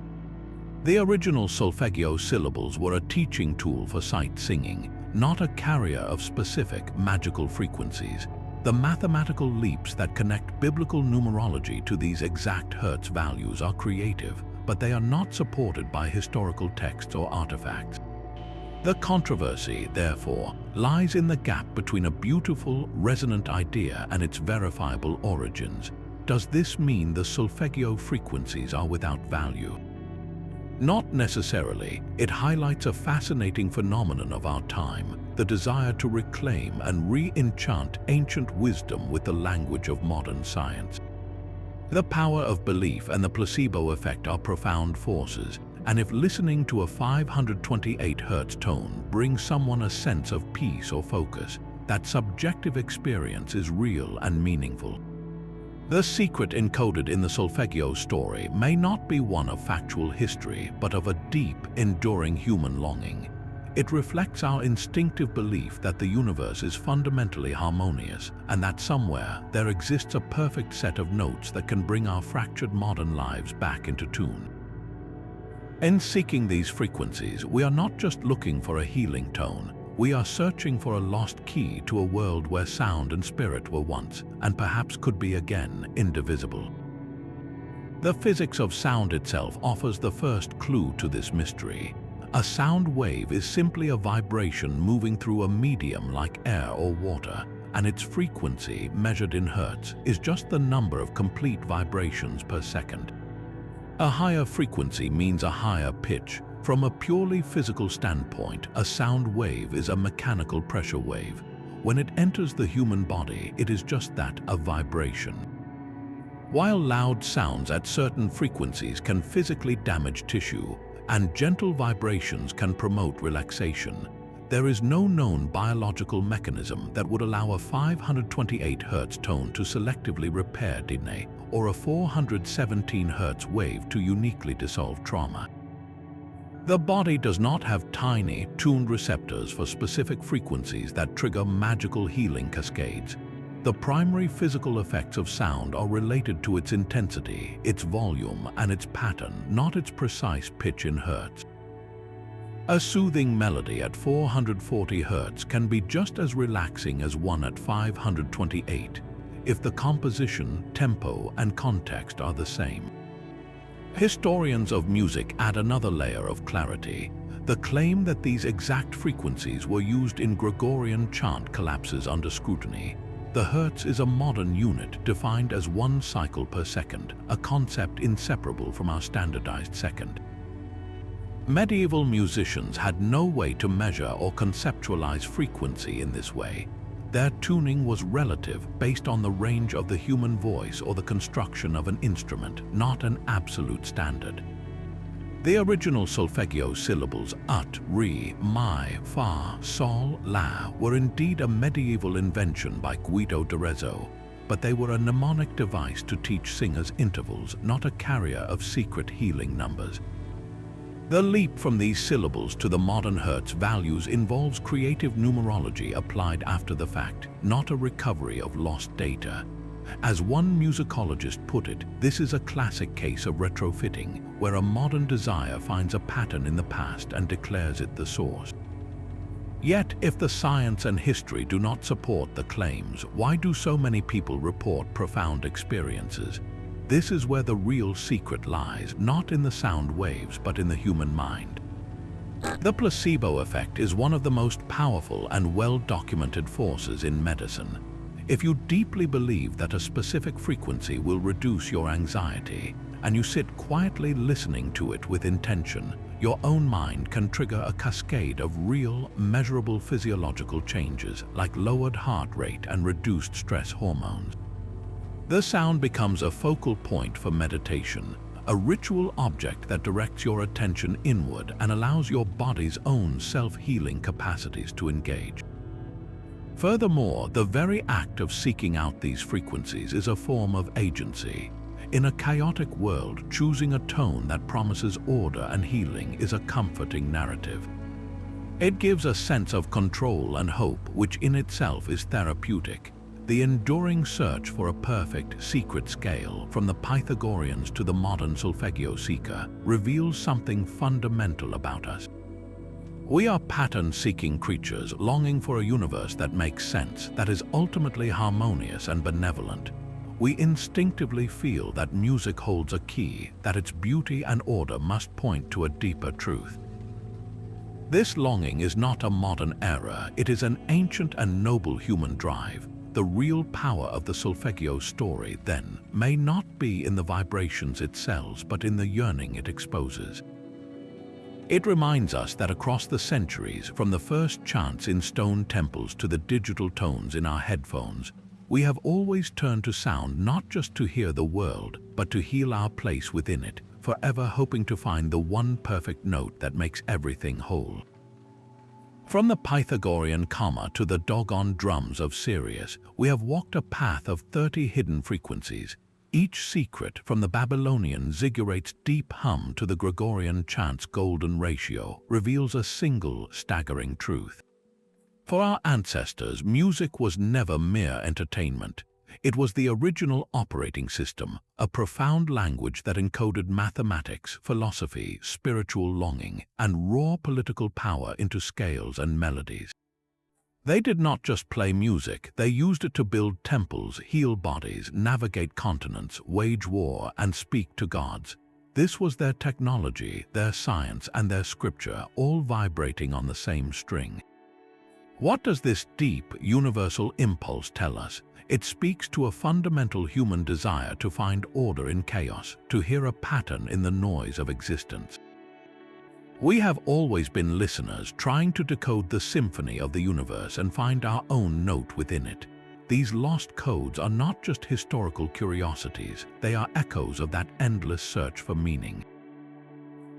The original solfeggio syllables were a teaching tool for sight singing, not a carrier of specific magical frequencies. The mathematical leaps that connect biblical numerology to these exact Hertz values are creative, but they are not supported by historical texts or artifacts. The controversy, therefore, lies in the gap between a beautiful, resonant idea and its verifiable origins. Does this mean the solfeggio frequencies are without value? Not necessarily. It highlights a fascinating phenomenon of our time, the desire to reclaim and re-enchant ancient wisdom with the language of modern science. The power of belief and the placebo effect are profound forces, and if listening to a 528 Hz tone brings someone a sense of peace or focus, that subjective experience is real and meaningful. The secret encoded in the solfeggio story may not be one of factual history, but of a deep, enduring human longing. It reflects our instinctive belief that the universe is fundamentally harmonious and that somewhere there exists a perfect set of notes that can bring our fractured modern lives back into tune. In seeking these frequencies, we are not just looking for a healing tone, we are searching for a lost key to a world where sound and spirit were once, and perhaps could be again, indivisible. The physics of sound itself offers the first clue to this mystery. A sound wave is simply a vibration moving through a medium like air or water, and its frequency, measured in hertz, is just the number of complete vibrations per second. A higher frequency means a higher pitch. From a purely physical standpoint, a sound wave is a mechanical pressure wave. When it enters the human body, it is just that, a vibration. While loud sounds at certain frequencies can physically damage tissue, and gentle vibrations can promote relaxation, there is no known biological mechanism that would allow a 528 Hz tone to selectively repair DNA, or a 417 Hz wave to uniquely dissolve trauma. The body does not have tiny, tuned receptors for specific frequencies that trigger magical healing cascades. The primary physical effects of sound are related to its intensity, its volume, and its pattern, not its precise pitch in hertz. A soothing melody at 440 Hz can be just as relaxing as one at 528, if the composition, tempo, and context are the same. Historians of music add another layer of clarity. The claim that these exact frequencies were used in Gregorian chant collapses under scrutiny. The hertz is a modern unit defined as 1 cycle per second, a concept inseparable from our standardized second. Medieval musicians had no way to measure or conceptualize frequency in this way. Their tuning was relative, based on the range of the human voice or the construction of an instrument, not an absolute standard. The original solfeggio syllables ut, re, mi, fa, sol, la were indeed a medieval invention by Guido d'Arezzo, but they were a mnemonic device to teach singers intervals, not a carrier of secret healing numbers. The leap from these syllables to the modern hertz values involves creative numerology applied after the fact, not a recovery of lost data. As one musicologist put it, this is a classic case of retrofitting, where a modern desire finds a pattern in the past and declares it the source. Yet, if the science and history do not support the claims, why do so many people report profound experiences? This is where the real secret lies, not in the sound waves, but in the human mind. The placebo effect is one of the most powerful and well-documented forces in medicine. If you deeply believe that a specific frequency will reduce your anxiety, and you sit quietly listening to it with intention, your own mind can trigger a cascade of real, measurable physiological changes, like lowered heart rate and reduced stress hormones. The sound becomes a focal point for meditation, a ritual object that directs your attention inward and allows your body's own self-healing capacities to engage. Furthermore, the very act of seeking out these frequencies is a form of agency. In a chaotic world, choosing a tone that promises order and healing is a comforting narrative. It gives a sense of control and hope, which in itself is therapeutic. The enduring search for a perfect, secret scale, from the Pythagoreans to the modern solfeggio seeker, reveals something fundamental about us. We are pattern-seeking creatures longing for a universe that makes sense, that is ultimately harmonious and benevolent. We instinctively feel that music holds a key, that its beauty and order must point to a deeper truth. This longing is not a modern error, it is an ancient and noble human drive. The real power of the solfeggio story, then, may not be in the vibrations it sells, but in the yearning it exposes. It reminds us that across the centuries, from the first chants in stone temples to the digital tones in our headphones, we have always turned to sound not just to hear the world, but to heal our place within it, forever hoping to find the one perfect note that makes everything whole. From the Pythagorean comma to the doggone drums of Sirius, we have walked a path of 30 hidden frequencies. Each secret, from the Babylonian ziggurate's deep hum to the Gregorian chant's golden ratio, reveals a single staggering truth. For our ancestors, music was never mere entertainment. It was the original operating system, a profound language that encoded mathematics, philosophy, spiritual longing, and raw political power into scales and melodies. They did not just play music, they used it to build temples, heal bodies, navigate continents, wage war, and speak to gods. This was their technology, their science, and their scripture, all vibrating on the same string. What does this deep, universal impulse tell us? It speaks to a fundamental human desire to find order in chaos, to hear a pattern in the noise of existence. We have always been listeners, trying to decode the symphony of the universe and find our own note within it. These lost codes are not just historical curiosities, they are echoes of that endless search for meaning.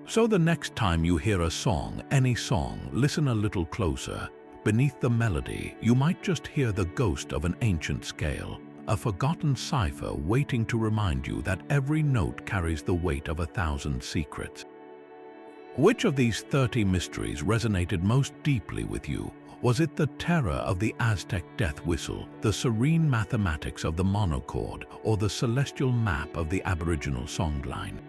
So the next time you hear a song, any song, listen a little closer. Beneath the melody, you might just hear the ghost of an ancient scale, a forgotten cipher waiting to remind you that every note carries the weight of 1,000 secrets. Which of these 30 mysteries resonated most deeply with you? Was it the terror of the Aztec death whistle, the serene mathematics of the monochord, or the celestial map of the Aboriginal songline?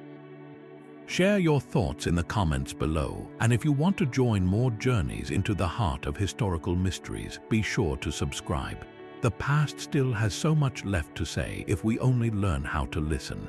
Share your thoughts in the comments below, and if you want to join more journeys into the heart of historical mysteries, be sure to subscribe. The past still has so much left to say if we only learn how to listen.